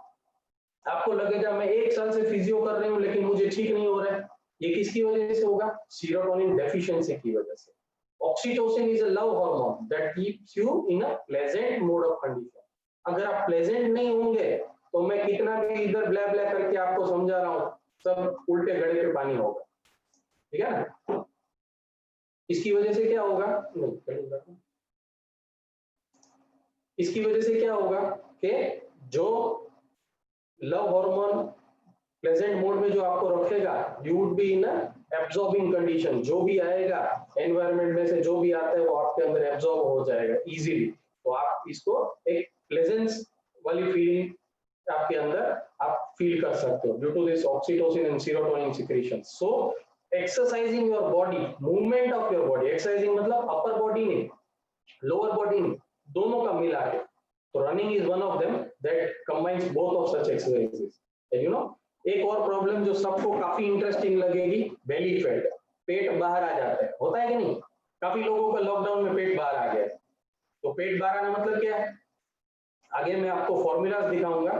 आपको लगेगा मैं 1 साल से फिजियो कर रही हूँ लेकिन मुझे ठीक नहीं हो रहा है, ये किसकी वजह से होगा? सीरोटोनिन डेफिशिएंसी की वजह से। Oxytocin is a love hormone that keeps you in a pleasant mode of condition. अगर आप प्लेजेंट नहीं होंगे तो मैं कितना भी इधर ब्लै ब्लै करके आपको समझा रहा हूँ, सब उल्टे घड़े पे पानी होगा। ठीक है ना? इसकी वजह से क्या होगा? इसकी वजह से क्या होगा कि जो लव हार्मोन प्लेजेंट मोड में जो आपको रखेगा, you would be in absorbing condition. जो भी आएगा एनवायरनमेंट में से, जो भी आता है वो आपके अंदर एब्जॉर्ब हो जाएगा इजीली। तो आप इसको एक प्लेजेंस वाली फीलिंग आपके अंदर आप फील कर सकते हो due to this oxytocin and serotonin secretion. So exercising your body, movement of your body, exercising मतलब अपर बॉडी नहीं, लोअर बॉडी नहीं, दोनों का मिला के। तो running is one of them that combines both of such exercises. And you know, एक और प्रॉब्लम जो सबको काफी इंटरेस्टिंग लगेगी, बेली फैट, पेट बाहर आ जाता है, होता है कि नहीं? काफी लोगों का लॉकडाउन में पेट बाहर आ गया। तो पेट बाहर आना मतलब क्या है? आगे मैं आपको फॉर्मूलाज दिखाऊंगा,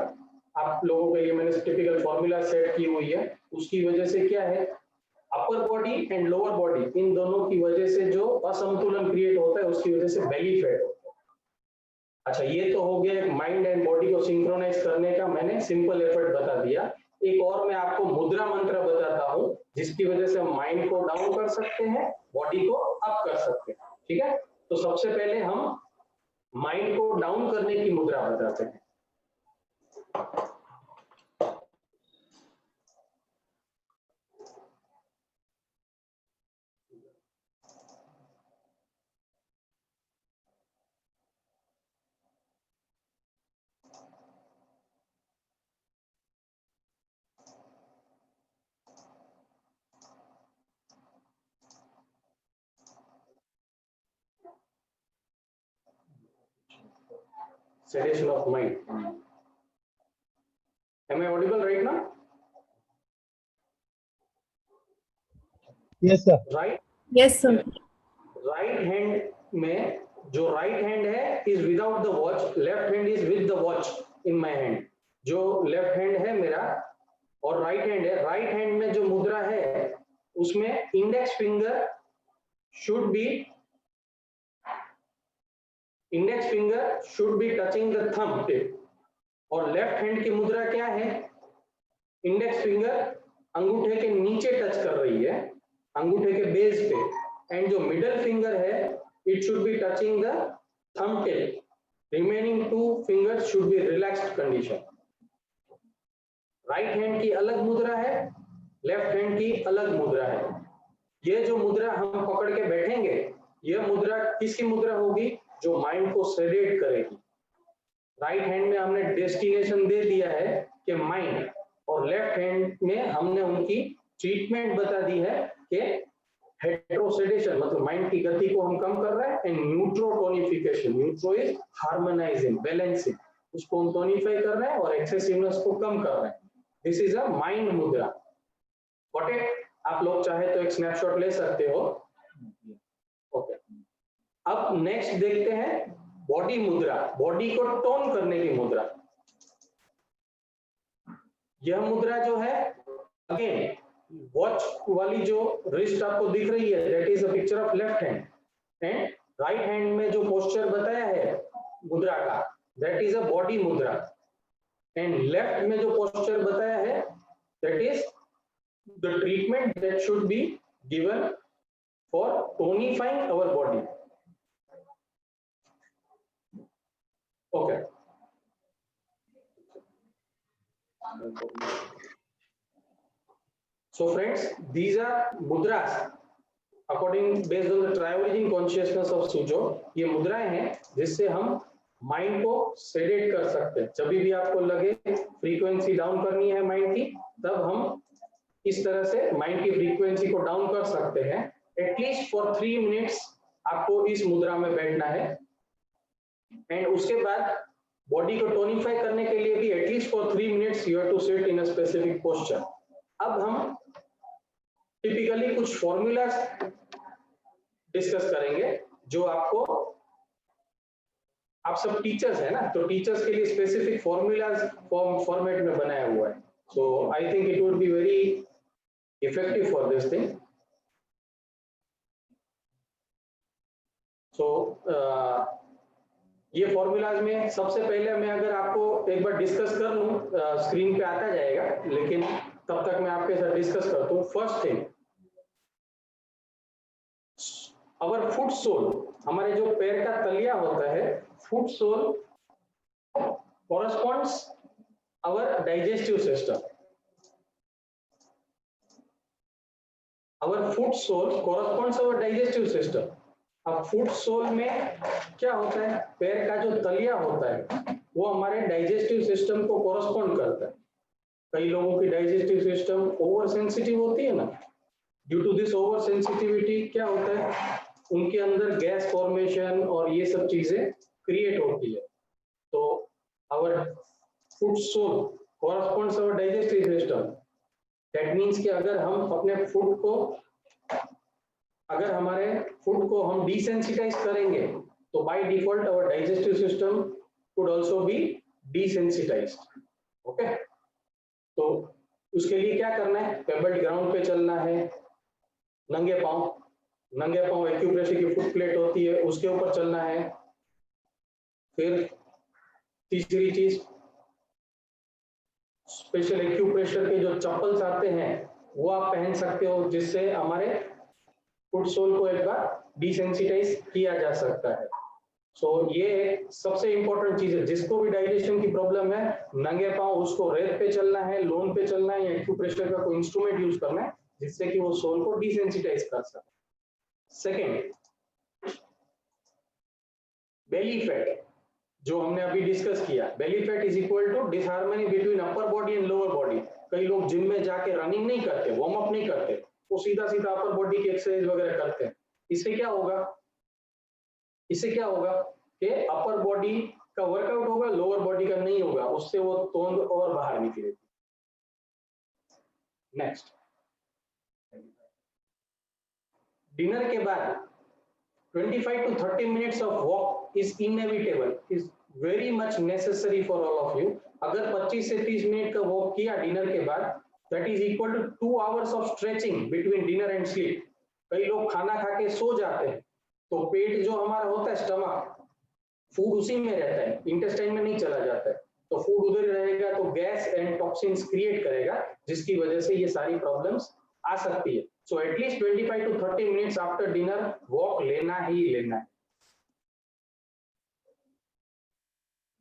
आप लोगों के लिए मैंने टिपिकल फॉर्मूला सेट की हुई है। उसकी वजह से क्या है, upper body and lower body, इन दोनों की वजह से जो असंतुलन क्रिएट होता है उसकी वजह से बेली फैट होता है। अच्छा, ये तो हो गया माइंड एंड बॉडी को सिंक्रोनाइज करने का मैंने सिंपल एफर्ट बता दिया। एक और मैं आपको मुद्रा मंत्र बताता हूं जिसकी वजह से हम माइंड को डाउन कर सकते हैं, बॉडी को अप कर सकते हैं। ठीक है, तो सबसे पहले हम माइंड को डाउन करने की मुद्रा बताते हैं। sedation of mind. Am I audible right now? Yes, sir. Right. Yes, sir. Right hand में जो राइट हैंड है is without the watch, left hand is with the watch in my hand. जो left hand है मेरा और right hand है, right hand में जो मुद्रा है उसमें index finger should be touching the thumb tip. और लेफ्ट हैंड की मुद्रा क्या है? इंडेक्स फिंगर अंगूठे के नीचे टच कर रही है, अंगूठे के बेस पे, एंड जो मिडल फिंगर है it should B touching the thumb tip. Remaining 2 fingers should be relaxed condition. Right hand की अलग मुद्रा है, लेफ्ट हैंड की अलग मुद्रा है. ये जो मुद्रा हम पकड़ के बैठेंगे, यह मुद्रा किसकी मुद्रा होगी? जो माइंड को सेडेट करेगी. राइट हैंड में हमने डेस्टिनेशन दे दिया है कि माइंड, और लेफ्ट हैंड में हमने उनकी ट्रीटमेंट बता दी है कि हेट्रोसेडेशन मतलब माइंड की गति को हम कम कर रहे हैं, एंड न्यूट्रोटोनिफिकेशन, न्यूट्रो इज हार्मोनाइजिंग, बैलेंसिंग, उसको हम टोनिफाई कर रहे हैं और एक्सेसिवनेस को कम कर रहे हैं. दिस इज अ माइंड मुद्रा. Got it? आप लोग चाहे तो एक स्नैपशॉट ले सकते हो. ओके, अब नेक्स्ट देखते हैं बॉडी मुद्रा, बॉडी को टोन करने की मुद्रा. यह मुद्रा जो है, अगेन वॉच वाली जो रिस्ट आपको दिख रही है, that is a picture of left hand, and right hand में जो पोस्चर बताया है मुद्रा का, that is a body mudra, and left में जो पोस्चर बताया है that is the treatment that should be given for tonifying our body. Okay, so friends, these are mudras according based on the triorigin consciousness of Suzhou. ये मुद्राएं हैं जिससे हम mind को सेडेट कर सकते हैं. जब भी आपको लगे फ्रीक्वेंसी डाउन करनी है माइंड की, तब हम इस तरह से माइंड की फ्रीक्वेंसी को डाउन कर सकते हैं. एटलीस्ट फॉर 3 मिनट्स आपको इस मुद्रा में बैठना है, एंड उसके बाद बॉडी को टोनिफाई करने के लिए भी at least for 3 minutes you have to sit in a specific posture. अब हम टिपिकली कुछ फॉर्मूलाज डिस्कस करेंगे जो आपको, आप सब टीचर्स है ना, तो टीचर्स के लिए स्पेसिफिक फॉर्मूलाज फॉर्मेट में बनाया हुआ है. So I think it would be very effective for this thing. So ये फॉर्मूलाज में सबसे पहले मैं अगर आपको एक बार डिस्कस कर लूं, स्क्रीन पे आता जाएगा, लेकिन तब तक मैं आपके साथ डिस्कस करता हूं. फर्स्ट थिंग, अवर फुट सोल, हमारे जो पैर का तलिया होता है, फुट सोल कॉरस्पॉन्ड्स अवर डाइजेस्टिव सिस्टम. अवर फुट सोल कॉरस्पॉन्ड्स अवर डाइजेस्टिव सिस्टम. अब फुट सोल में क्या होता है? पैर का जो तलिया होता है वो हमारे डाइजेस्टिव सिस्टम को कॉरस्पॉन्ड करता है. कई लोगों की डाइजेस्टिव सिस्टम ओवर सेंसिटिव होती है ना, due to this over sensitivity क्या होता है, उनके अंदर गैस फॉर्मेशन और ये सब चीजें क्रिएट होती है. तो our foot sole corresponds our digestive system. That means कि अगर हम अपने फुट को, अगर हमारे फुड को हम डिसेंसिटाइज करेंगे तो by default our digestive system could also be desensitized. Okay, तो उसके लिए क्या करना है? पेबल्ड ग्राउंड पे चलना है, नंगे पांव एक्यूप्रेशर की फुट प्लेट होती है उसके ऊपर चलना है. फिर तीसरी चीज, स्पेशल एक्यूप्रेशर के जो चप्पल्स आते हैं वो आप पहन सकते हो, जिससे हमारे फुट सोल को एक बार डिसेंसिटाइज किया जा सकता है. सो ये सबसे इंपॉर्टेंट चीज है. जिसको भी डाइजेशन की प्रॉब्लम है, नंगे पांव उसको रेत पे चलना है, लोन पे चलना है, या एक्यूप्रेशर का कोई इंस्ट्रूमेंट यूज करना है जिससे कि वो सोल को डिसेंसिटाइज कर सके. सेकेंड, बेली फैट जो हमने अभी डिस्कस किया. Belly fat is equal to disharmony between upper body and lower body. कई लोग जिम में जाके रनिंग नहीं करते, वार्म अप नहीं करते, वो सीधा अपर बॉडी की एक्सरसाइज वगैरह करते हैं. इससे क्या होगा कि अपर बॉडी का वर्कआउट होगा, लोअर बॉडी का नहीं होगा, उससे वो तोंद और बाहर निकलेगी। नेक्स्ट, डिनर के बाद 25 to 30 minutes of walk is inevitable, is very much necessary for all of you. अगर 25 से 30 मिनट का वॉक किया डिनर के बाद, that is equal to 2 hours of stretching between dinner and sleep. कई लोग खाना खा के सो जाते हैं, तो पेट जो हमारा होता है, स्टमक, फूड उसी में रहता है, इंटेस्टाइन में नहीं चला जाता है, तो फूड उधर रहेगा तो गैस एंड टॉक्सिन्स क्रिएट करेगा, जिसकी वजह से ये सारी प्रॉब्लम्स आ सकती है। So at least 25 to 30 minutes after dinner walk लेना ही लेना है।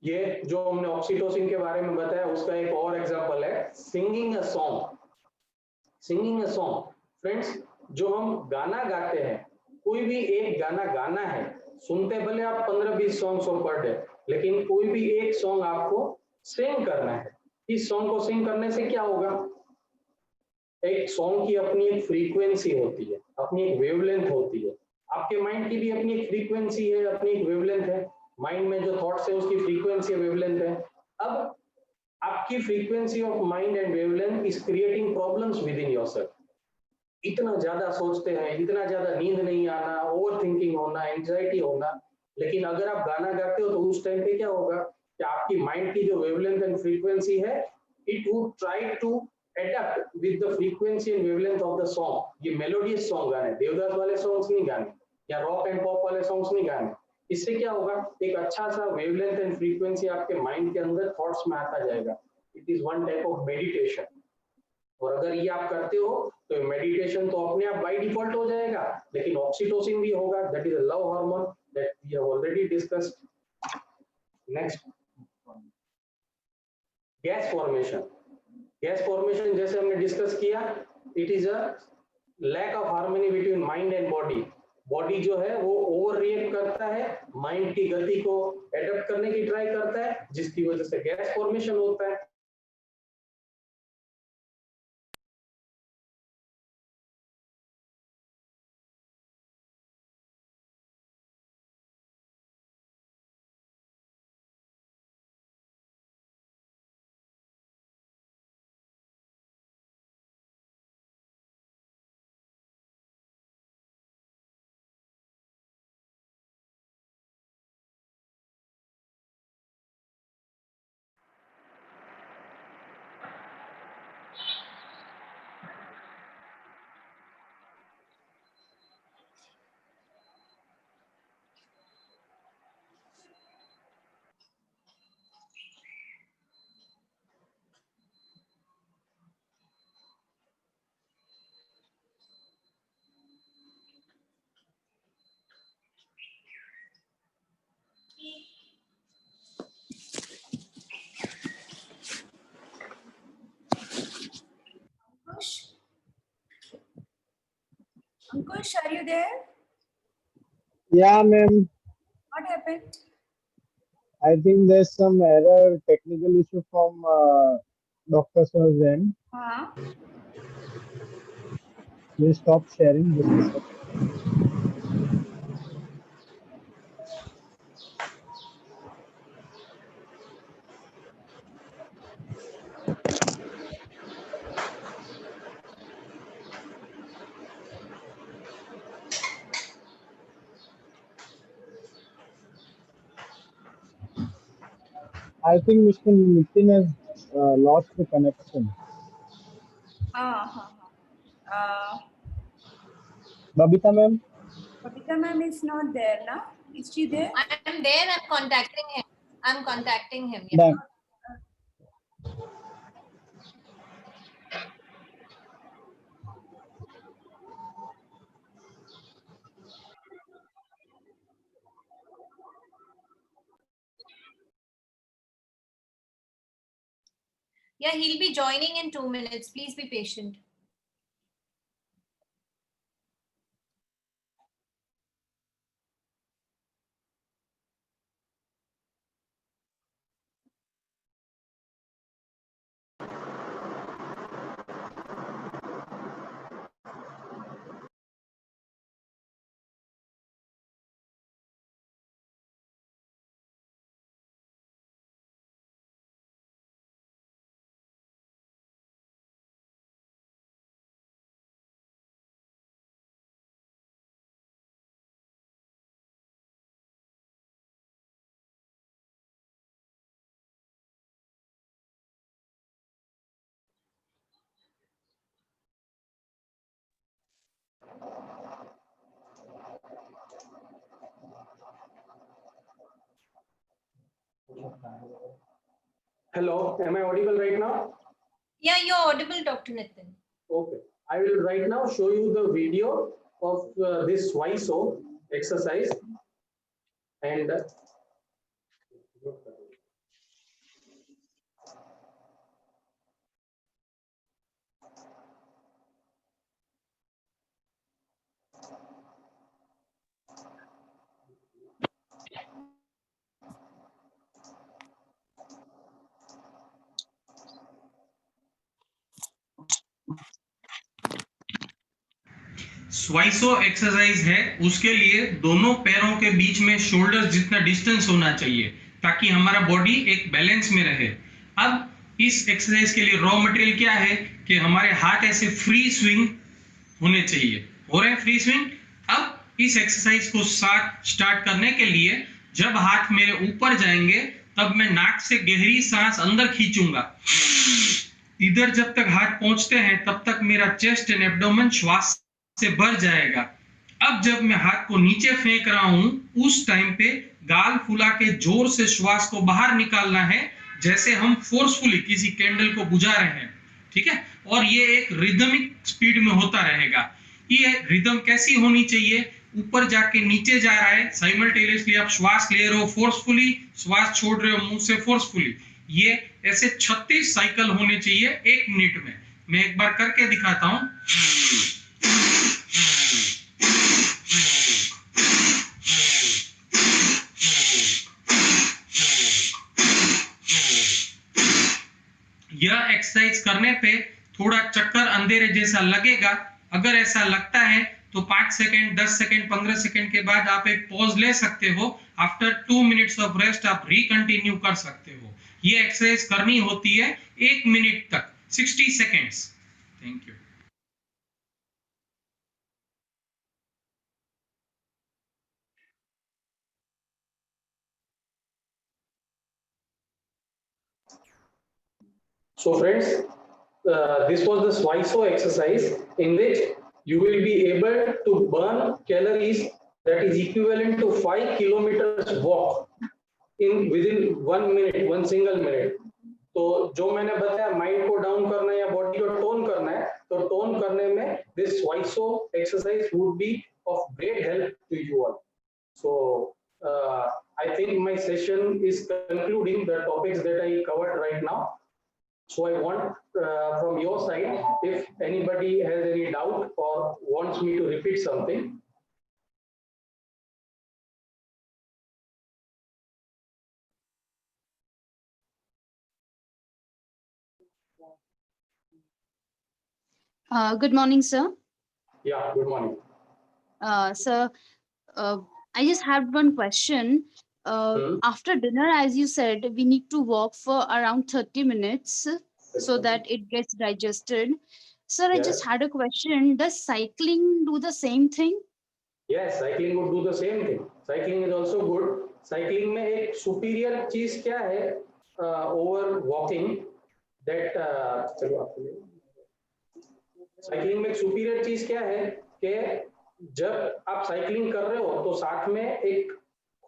ये जो हमने ऑक्सीटोसिन के बारे में बताया, उसका एक और एग्जांपल है singing a song. Singing a song, friends, जो हम गाना गाते हैं, कोई भी एक गाना गाना है, सुनते भले आप 15-20 सॉन्ग्स हो पर डे, लेकिन कोई भी एक सॉन्ग आपको सिंग करना है। इस सॉन्ग को सिंग करने से क्या होगा? एक सॉन्ग की अपनी एक फ्रीक्वेंसी होती है, अपनी एक वेवलेंथ होती है। आपके माइंड की भी अपनी एक फ्रीक्वेंसी है, अपनी एक वेवलेंथ है। माइंड में जो थॉट्स है उसकी फ्रीक्वेंसी वेवलेंथ है। अब आपकी frequency of mind and wavelength is creating problems with in yourself. इतना ज्यादा सोचते हैं, इतना ज्यादा नींद नहीं आना, ओवर थिंकिंग होना, एंजाइटी होना, लेकिन अगर आप गाना गाते हो तो उस टाइम पे क्या होगा कि आपकी माइंड की जो वेवलेंथ एंड फ्रीक्वेंसी है, it would try to adapt with the frequency and wavelength of the song. ये मेलोडियस सॉन्ग गाने, देवदास वाले सॉन्ग्स नहीं गाने, या रॉक एंड पॉप वाले सॉन्ग्स नहीं गाने। इससे क्या होगा, एक अच्छा सा वेवलेंथ एंड फ्रीक्वेंसी आपके माइंड के अंदर थॉट्स में आता जाएगा। It is one type of meditation. और अगर ये आप करते हो तो मेडिटेशन तो अपने आप बाय डिफॉल्ट हो जाएगा, लेकिन ऑक्सीटोसिन भी होगा, that is a love hormone that we have already discussed. Next, gas formation. Gas formation जैसे हमने डिस्कस किया, it is a lack of harmony between mind and body. Body जो है वो ओवर रिएक्ट करता है, माइंड की गति को एडप्ट करने की ट्राई करता है, जिसकी वजह से गैस फॉर्मेशन होता है। Ankush, are you there? Yeah, ma'am. What happened? I think there's some error, technical issue from Dr. Sir's end. Huh? Please stop sharing just a second. I think Mr. Nitin has lost the connection. Babita ma'am? Babita ma'am is not there, na? Is she there? I'm there. I'm contacting him. I'm contacting him. Yeah. Done. Yeah, he'll be joining in 2 minutes. Please be patient. Hello, am I audible right now? Yeah, you're audible, Dr. Nitin. Okay, I will right now show you the video of this SWISO exercise and स्वाइसो exercise है, उसके लिए दोनों पैरों के बीच में shoulder जितना distance होना चाहिए ताकि हमारा बॉडी एक बैलेंस में रहे। अब इस एक्सरसाइज के लिए रॉ मटेरियल क्या है कि हमारे हाथ ऐसे फ्री स्विंग होने चाहिए, हो रहे हैं फ्री स्विंग। अब इस एक्सरसाइज को स्टार्ट करने के लिए जब हाथ मेरे ऊपर जाएंगे तब मैं नाक से गहरी सांस अंदर खींचूंगा। इधर जब तक हाथ पहुंचते हैं तब तक मेरा चेस्ट एंड एब्डोमेन श्वास से भर जाएगा। अब जब मैं हाथ को नीचे फेंक रहा हूं उस टाइम पे गाल फुला के जोर से श्वास को बाहर निकालना है, जैसे हम फोर्सफुली किसी कैंडल को बुझा रहे हैं, ठीक है। और ये एक रिदमिक स्पीड में होता रहेगा। ये रिदम कैसी होनी चाहिए, ऊपर जाके नीचे जा रहा है, साइमल्टेनियसली आप श्वास ले रहे हो फोर्सफुली, श्वास छोड़ रहे हो मुंह से फोर्सफुली। ये ऐसे 36 साइकिल होने चाहिए 1 मिनट में। मैं एक बार करके दिखाता हूं। यह एक्सरसाइज करने पे थोड़ा चक्कर अंधेरे जैसा लगेगा। अगर ऐसा लगता है तो 5 सेकंड, 10 सेकंड, 15 सेकंड के बाद आप एक पॉज ले सकते हो। आफ्टर 2 मिनट्स ऑफ रेस्ट आप रिकंटिन्यू कर सकते हो। ये एक्सरसाइज करनी होती है 1 मिनट तक, 60 seconds. Thank you. so friends, this was the SWISO exercise in which you will be able to burn calories that is equivalent to 5 kilometers walk in within 1 minute, 1 single minute. तो जो मैंने बताया mind को down करना है या body को tone करना है, तो टोन करने में this SWISO exercise would be of great help to you all. So I think my session is concluding the topics that I covered right now. So I want from your side, if anybody has any doubt or wants me to repeat something. Good morning, sir. Yeah, good morning. Sir, I just have one question. After dinner, as you said, we need to walk for around 30 minutes so that it gets digested. Sir, I just had a question. Does cycling do the same thing? Yes, cycling would do the same thing. Cycling is also good. Cycling में एक superior चीज क्या है over walking? That चलो आपको cycling में एक superior चीज क्या है कि जब आप साइकिलिंग कर रहे हो तो साथ में एक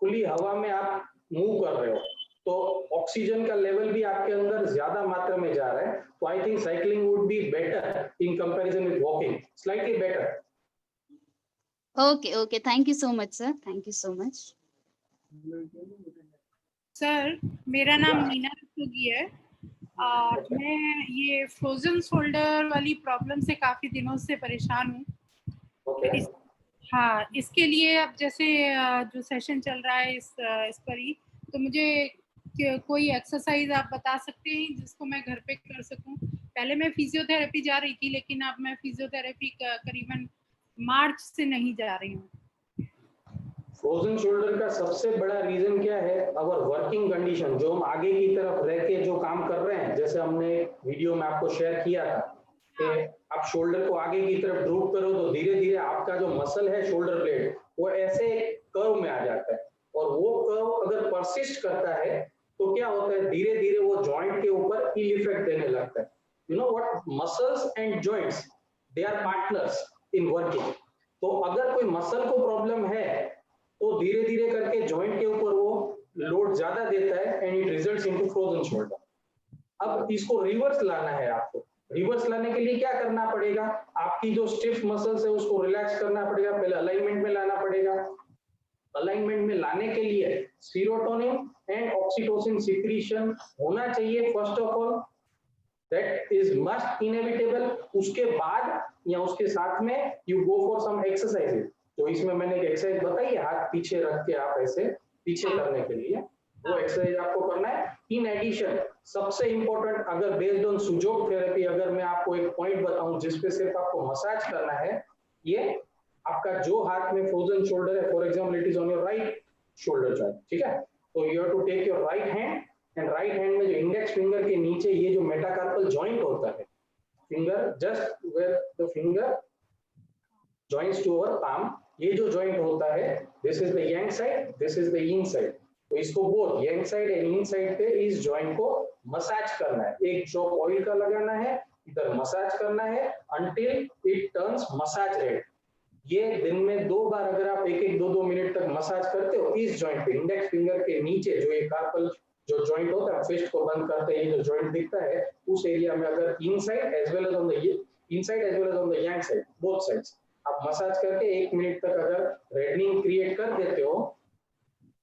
खुली हवा में आप मूव कर रहे हो, तो ऑक्सीजन का लेवल भी आपके अंदर ज्यादा मात्रा में जा रहा है। तो I think cycling would be better in comparison with walking, slightly better. Okay, thank you so much, sir. Thank you so much. Sir, मेरा नाम मीना रस्तोगी है और मैं ये फ्रोजन शोल्डर वाली प्रॉब्लम से काफी दिनों से परेशान हूँ। हाँ, इसके लिए अब जैसे जो सेशन चल रहा है इस पर ही, तो मुझे कोई एक्सरसाइज आप बता सकते हैं जिसको मैं घर पे कर सकूं? पहले मैं फिजियोथेरेपी जा रही थी, लेकिन अब मैं फिजियोथेरेपी करीबन मार्च से नहीं जा रही हूँ। फ्रोजन शोल्डर का सबसे बड़ा रीजन क्या है? अवर वर्किंग कंडीशन, जो हम आगे की तरफ रह के जो काम कर रहे हैं, जैसे हमने वीडियो में आपको शेयर किया था कि आप शोल्डर को आगे की तरफ ड्रूप करो तो धीरे धीरे आपका जो मसल है शोल्डर ब्लेड वो ऐसे कर्व में आ जाता है, और वो कर्व अगर परसिस्ट करता है तो क्या होता है, धीरे धीरे वो जॉइंट के ऊपर इल इफेक्ट देने लगता है। You know what, muscles and joints they are partners in working. तो अगर कोई मसल को प्रॉब्लम है तो धीरे धीरे करके जॉइंट के ऊपर वो लोड ज्यादा देता है and it results into frozen shoulder. अब इसको रिवर्स लाना है आपको। रिवर्स लाने के लिए क्या करना पड़ेगा, आपकी जो स्टिफ मसल्स है उसको रिलैक्स करना पड़ेगा, पहले अलाइनमेंट में लाना पड़ेगा। अलाइनमेंट में लाने के लिए सीरोटोनिन एंड ऑक्सीटोसिन सिक्रीशन होना चाहिए first of all, that is must inevitable. उसके बाद या उसके साथ में you go for some exercises, तो इसमें मैंने एक एक्सरसाइज बताई है, हाथ पीछे रख के आप ऐसे पीछे करने के लिए, वो एक्सरसाइज आपको करना है। इन एडिशन सबसे इंपॉर्टेंट, अगर बेस्ड ऑन सुजोग थेरेपी, अगर मैं आपको एक पॉइंट बताऊं जिसपे सिर्फ आपको मसाज करना है, ये आपका जो हाथ में फ्रोजन शोल्डर है, for example it is on your right shoulder joint, ठीक है, तो you have to take your right hand and right hand में जो इंडेक्स फिंगर के नीचे ये जो मेटाकार्पल जॉइंट होता है, finger just where the finger joints to our palm, ये जो जॉइंट होता है, this is the yang side, this is the yin side, तो इसको both yang side and yin side पे इस जॉइंट को मसाज करना है। एक ड्रॉप ऑयल का लगाना है, इधर मसाज करना है until it turns massage red. ये दिन में 2 बार अगर आप 1-1, 2-2 मिनट तक मसाज करते हो इस जॉइंट पे, इंडेक्स फिंगर के नीचे जो ये कार्पल जो जॉइंट होता है, फिस्ट को बंद करते हैं, ये जो जॉइंट दिखता है उस एरिया में अगर inside as well as on the inside as well as on the yang side, both sides आप मसाज करके 1 मिनट तक अगर रेडनिंग क्रिएट कर देते हो,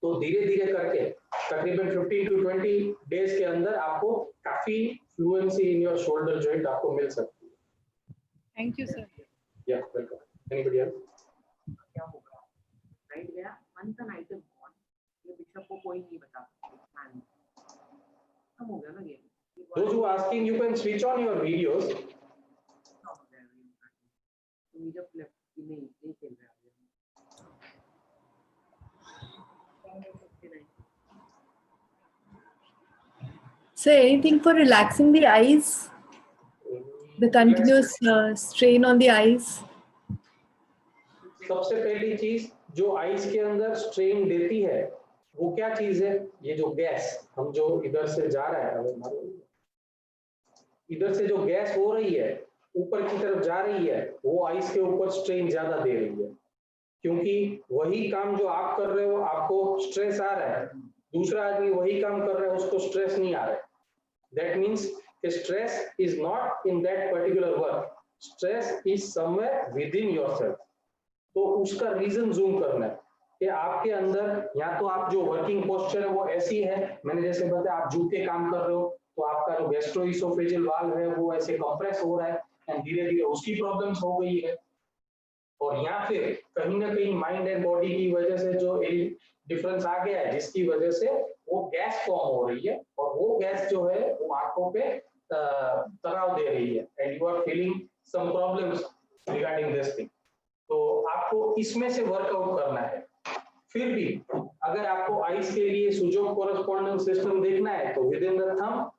तो धीरे धीरे करके तकरीबन 15 to 20 डेज के अंदर आपको काफी fluency in your shoulder joint आपको मिल सकती है। Thank you sir. या वेलकम। Anybody else? क्या होगा, राइट गया वंस एन आइटम ऑन, ये बिशप को कोई नहीं बता सकता, खत्म हो गया ना game. Those who asking, you can switch on your videos. तुम जब लेफ्ट नहीं खेल रहे हो, So anything for relaxing the eyes? The continuous strain on the eyes? सबसे पहली चीज जो आईज के अंदर स्ट्रेन देती है वो क्या चीज है, ये जो गैस हम जो इधर से जा रहा है, इधर से जो गैस हो रही है ऊपर की तरफ जा रही है, वो आईज के ऊपर स्ट्रेन ज्यादा दे रही है, क्योंकि वही काम जो आप कर रहे हो आपको स्ट्रेस आ रहा है, दूसरा आदमी वही काम कर रहा है उसको स्ट्रेस नहीं आ रहा है। That means stress is not in that particular work, stress is somewhere with in yourself. तो उसका रीजन जूम करना है कि आपके अंदर या तो आप जो वर्किंग पोस्चर है वो ऐसी है, मैंने जैसे बताया आप झुक के काम कर रहे हो तो आपका जो गैस्ट्रोइसोफेजियल वाल्व है वो ऐसे कंप्रेस हो रहा है एंड धीरे धीरे उसकी प्रॉब्लम्स हो गई है, और या फिर कहीं ना कहीं माइंड एंड बॉडी की वजह से जो डिफरेंस आ गया है जिसकी वजह से वो गैस फॉर्म हो रही है, और वो गैस जो है वो आंखों पे तनाव दे रही है and you are feeling some problems regarding this thing. तो आपको इसमें से वर्कआउट करना है। फिर भी अगर आपको आईज के लिए सुजोग कोरेस्पोंडेंस सिस्टम देखना है तो within the thumb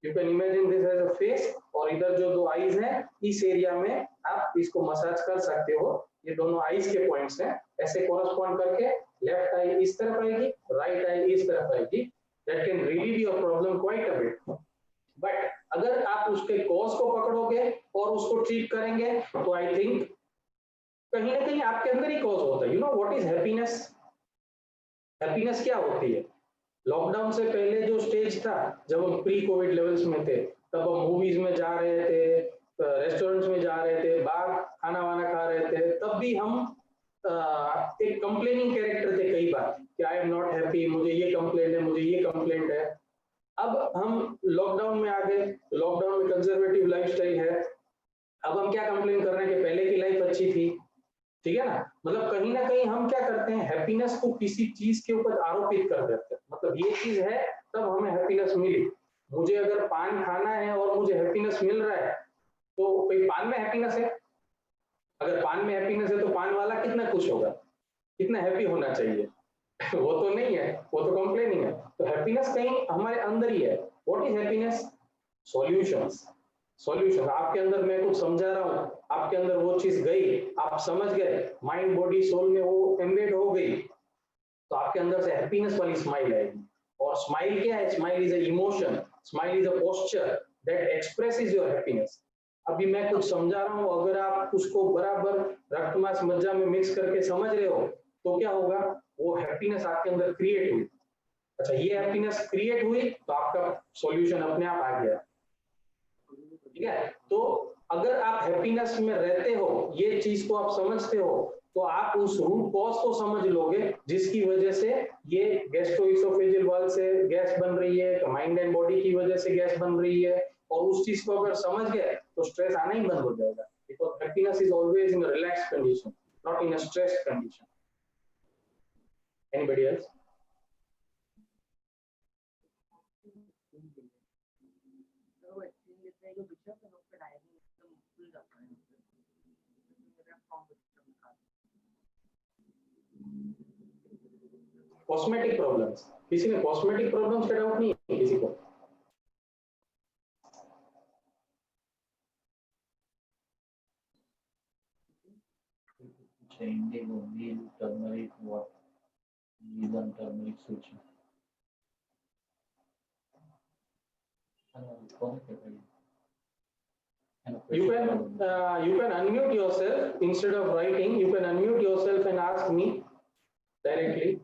you can imagine this as a face, और इधर जो 2 आईज हैं इस एरिया में आप इसको मसाज कर सकते हो। ये दोनों आईज के पॉइंट्स हैं, ऐसे कोरेस्पोंड करके लेफ्ट आई इस तरफ आएगी, राइट आई इस तरफ आएगी। That can really be a problem quite a bit, but अगर आप उसके कॉज को पकड़ोगे और उसको ट्रीट करेंगे तो आई थिंक कहीं ना कहीं आपके अंदर ही कॉज होता है। You know what is happiness? Happiness क्या होती है? लॉकडाउन से पहले जो स्टेज था जब हम प्री कोविड लेवल्स में थे, तब हम मूवीज में जा रहे थे, रेस्टोरेंट्स में जा रहे थे, बाहर खाना वाना खा रहे थे, तब भी हम एक कंप्लेनिंग कैरेक्टर थे कई बार कि आई एम नॉट हैप्पी, मुझे ये कंप्लेंट है, मुझे ये कंप्लेंट है। अब हम लॉकडाउन में आ गए, लॉकडाउन में कंजर्वेटिव लाइफस्टाइल है, अब हम क्या कंप्लेन कर रहे हैं कि पहले की लाइफ अच्छी थी, ठीक है ना। मतलब कहीं ना कहीं हम क्या करते हैं, हैप्पीनेस को किसी चीज के ऊपर आरोपित कर देते हैं। मतलब ये चीज है तब हमें हैप्पीनेस मिली। मुझे अगर पान खाना है और मुझे हैप्पीनेस मिल रहा है तो कोई पान में हैप्पीनेस है? अगर पान में हैप्पीनेस है तो पान वाला कितना खुश होगा, कितना हैप्पी होना चाहिए वो तो नहीं है, वो तो कंप्लेनिंग है। तो हैप्पीनेस कहीं हमारे अंदर ही है। What is happiness? Solutions. Solution आपके अंदर, मैं कुछ समझा रहा हूँ, आपके अंदर वो चीज गई, आप समझ गए, माइंड बॉडी सोल में वो एम्बेड हो गई, तो आपके अंदर से हैप्पीनेस वाली स्माइल आएगी। और स्माइल क्या है? Smile is a emotion, smile is a posture that expresses your happiness. अभी मैं कुछ समझा रहा हूँ, अगर आप उसको बराबर रक्त मांस मज्जा में मिक्स करके समझ रहे हो तो क्या होगा, वो हैप्पीनेस आपके अंदर क्रिएट हुई। अच्छा, ये हैप्पीनेस क्रिएट हुई तो आपका सॉल्यूशन अपने आप आ गया। ठीक है, तो अगर आप हैप्पीनेस में रहते हो, ये चीज को आप समझते हो, तो आप उस रूट कॉज को समझ लोगे जिसकी वजह से ये गैस्ट्रोइसोफेजियल वाल से गैस बन रही है, माइंड एंड बॉडी की वजह से गैस बन रही है, और उस चीज को अगर समझ गए तो स्ट्रेस आना ही बंद हो जाएगा। Because happiness is always in a relaxed condition, not in a stressed condition. Anybody else? Cosmetic problems, किसी में कॉस्मेटिक प्रॉब्लम्स का डाउट नहीं है किसी को? indigo, meal, turmeric, what? Meal and turmeric switch. You can unmute yourself instead of writing. You can unmute yourself and ask me directly.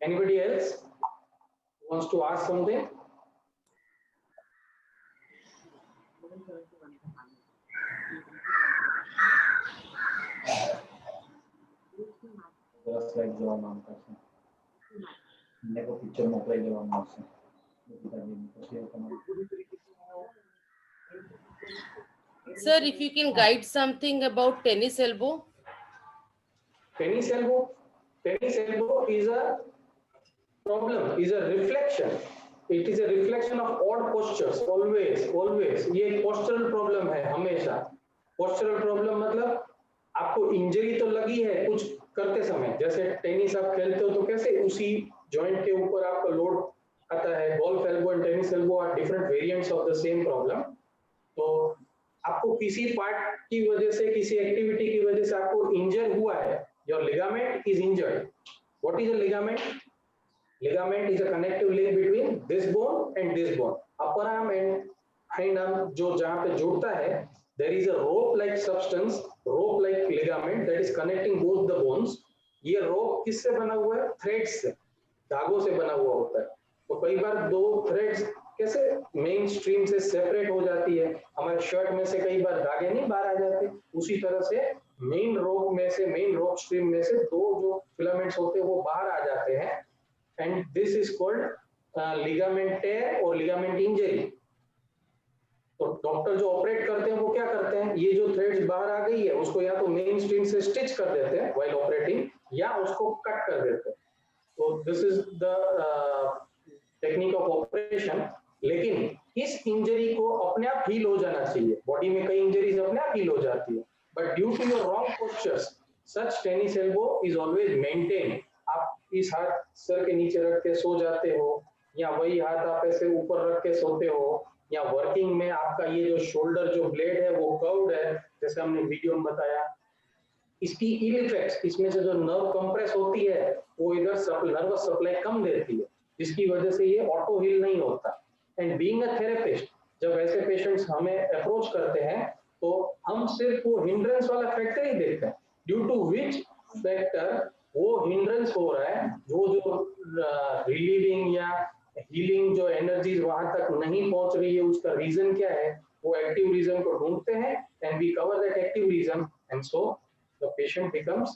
Anybody else wants to ask something? Slide જવા માંગતા છે, મને કોઈ picture મોકલાઈ દેવામાં આવશે. Sir, if you can guide something about tennis elbow. Tennis elbow is a problem, is a reflection. It is a reflection of odd postures. Always ये एक postural problem है हमेशा। Postural problem मतलब आपको इंजरी तो लगी है कुछ करते समय, जैसे टेनिस आप खेलते हो तो कैसे उसी जॉइंट के ऊपर आपका लोड आता है। Golf elbow and tennis elbow are different variants of the same problem. तो आपको किसी पार्ट की वजह से, किसी एक्टिविटी की वजह से आपको इंजर हुआ है, your ligament is injured. What is a ligament? Ligament is a connective link between this bone and this bone. Upper arm and hind arm जो जहाँ पे जुड़ता है, there is a rope-like substance, rope-like ligament that is connecting both the bones. ये rope किससे बना हुआ है? Threads से, धागों से बना हुआ होता है। तो कई बार दो threads कैसे मेन स्ट्रीम से सेपरेट हो जाती है, हमारे शर्ट में से कई बार धागे नहीं बाहर आ जाते, उसी तरह से मेन रोप स्ट्रीम में से दो जो फिलामेंट्स होते हैं वो बाहर आ जाते हैं, and this is called ligament tear और लिगामेंट इंजरी। तो डॉक्टर जो ऑपरेट करते हैं वो क्या करते हैं, ये जो थ्रेड्स बाहर आ गई है उसको या तो मेन स्ट्रीम से स्टिच कर देते हैं व्हाइल ऑपरेटिंग, या उसको कट कर देते हैं। तो this is the technique of operation. लेकिन इस इंजरी को अपने आप हील हो जाना चाहिए। बॉडी में कई इंजरीज अपने आप हील हो जाती है, but due to your wrong postures, such tennis elbow is always maintained. आप इस हाथ सर के नीचे रख के सो जाते हो, या वही हाथ आप ऐसे ऊपर रख के सोते हो, या वर्किंग में आपका ये जो शोल्डर जो ब्लेड है वो कर्व्ड है, जैसे हमने वीडियो में बताया। इसकी इल इफेक्ट्स, इसमें से जो नर्व कंप्रेस होती है वो इधर नर्वस सप्लाई कम देती है, जिसकी वजह से ये ऑटो हील नहीं होता। एंड बीइंग अ थेरेपिस्ट, जब ऐसे पेशेंट्स हमें अप्रोच करते हैं तो हम सिर्फ वो हिंड्रेंस वाला फैक्टर ही देखते हैं, ड्यू टू विच फैक्टर वो हिंड्रेंस हो रहा है, जो रिलीविंग या हीलिंग जो एनर्जीज वहां तक नहीं पहुंच रही है, उसका रीजन क्या है, वो एक्टिव रीजन को ढूंढते हैं, and we cover that active reason, and so the patient becomes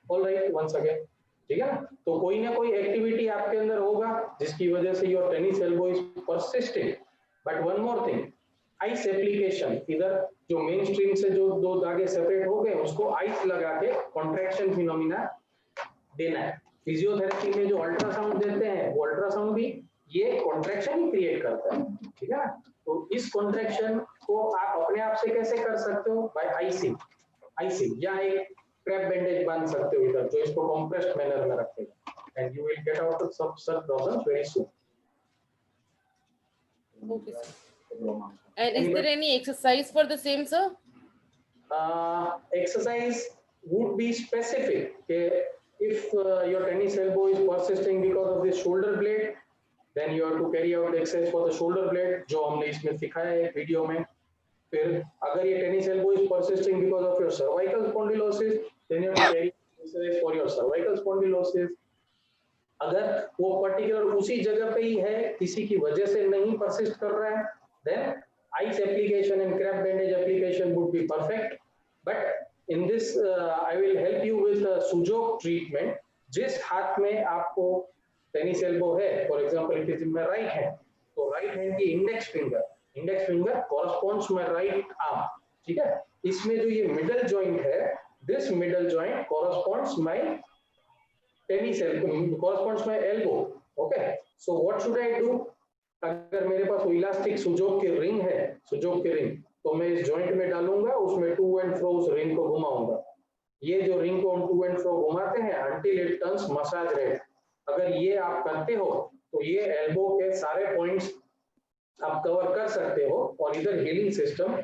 alright once again. ठीक है ना? तो कोई ना कोई एक्टिविटी आपके अंदर होगा जिसकी वजह से your tennis elbow is persisting. But one more thing, ice application, इधर जो मेन स्ट्रीम से जो दो धागे सेपरेट हो गए उसको आइस लगा के कॉन्ट्रैक्शन फिनोमिना देना है। फिजियोथेरेपी में जो अल्ट्रासाउंड देते हैं वो अल्ट्रासाउंड भी ये कॉन्ट्रैक्शन ही क्रिएट करता है। ठीक है? तो इस कॉन्ट्रैक्शन को आप अपने आप से कैसे कर सकते हो? बाय आइसिंग या एक क्रैप बैंडेज बांध सकते हो इधर, जो इसको कंप्रेस्ड मैनर में रखेगा, and you will get out of such problems very soon. Okay, sir. And is there any exercise for the same, sir? Exercise would be specific. if your tennis elbow is persisting because of this shoulder blade, then you have to carry out the exercise for the shoulder blade, जो हमने इसमें सिखाया है video में. फिर अगर ये tennis elbow is persisting because of your cervical spondylosis, then you have to carry exercise for your cervical spondylosis. अगर वो पर्टिकुलर उसी जगह पे ही है, किसी की वजह से नहीं परसिस्ट कर रहा है, then ice application and crab bandage application would be perfect. But in this I will help you with Sujok treatment. जिस हाथ में आपको टेनिस एल्बो है, for example it is in my right hand, तो right hand की index finger corresponds my right arm. ठीक है, इसमें जो ये मिडल जॉइंट है, this middle joint corresponds my tennis elbow, corresponds my elbow. Okay, so what should I do? अगर मेरे पास वो इलास्टिक सुजोक की रिंग है, तो मैं इस जॉइंट में डालूंगा, उसमें टू एंड फ्रो उस रिंग को घुमाऊंगा. ये जो रिंग को हम टू एंड फ्रो घुमाते हैं until it turns massage red. अगर ये आप करते हो तो ये एल्बो के सारे पॉइंट्स आप कवर कर सकते हो और इधर हीलिंग सिस्टम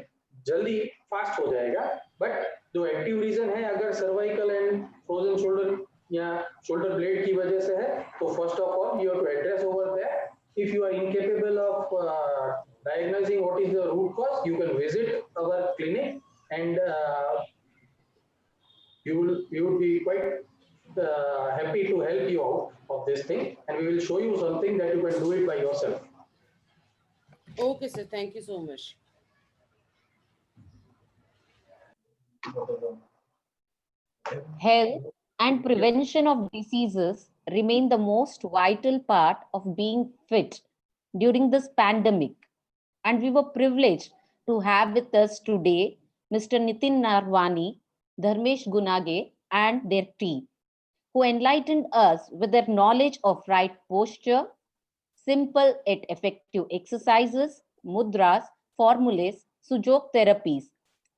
जल्दी फास्ट हो जाएगा. बट जो एक्टिव रीजन है, अगर सर्वाइकल एंड फ्रोजन शोल्डर या शोल्डर ब्लेड की वजह से है, तो first of all you have to address over that. If you are incapable of diagnosing what is the root cause, you can visit our clinic and you would be quite happy to help you out of this thing, and we will show you something that you can do it by yourself. Okay, sir. Thank you so much. Health and prevention of diseases remain the most vital part of being fit during this pandemic. And we were privileged to have with us today Mr. Nitin Narwani, Dharmesh Gunage, and their team, who enlightened us with their knowledge of right posture, simple yet effective exercises, mudras, formulas, sujok therapies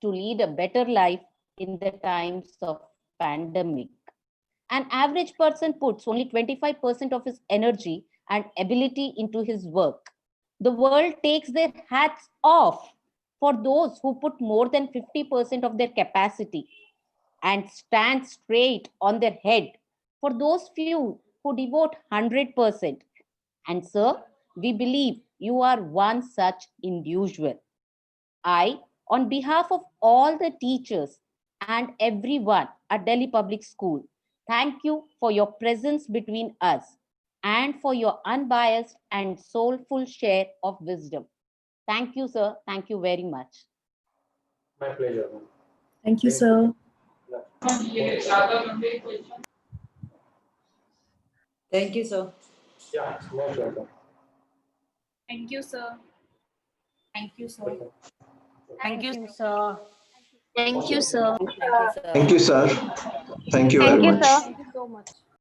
to lead a better life in the times of pandemic. An average person puts only 25% of his energy and ability into his work. The world takes their hats off for those who put more than 50% of their capacity and stand straight on their head for those few who devote 100%. And sir, we believe you are one such individual. I, on behalf of all the teachers and everyone at Delhi Public School, thank you for your presence between us and for your unbiased and soulful share of wisdom. Thank you, sir. Thank you very much. My pleasure. Thank you, sir. Thank you, sir. Yeah, most welcome. Thank you, sir. Thank you, sir. Thank you, sir. Thank you, sir. Thank you, sir. Thank you very much. Thank you so much.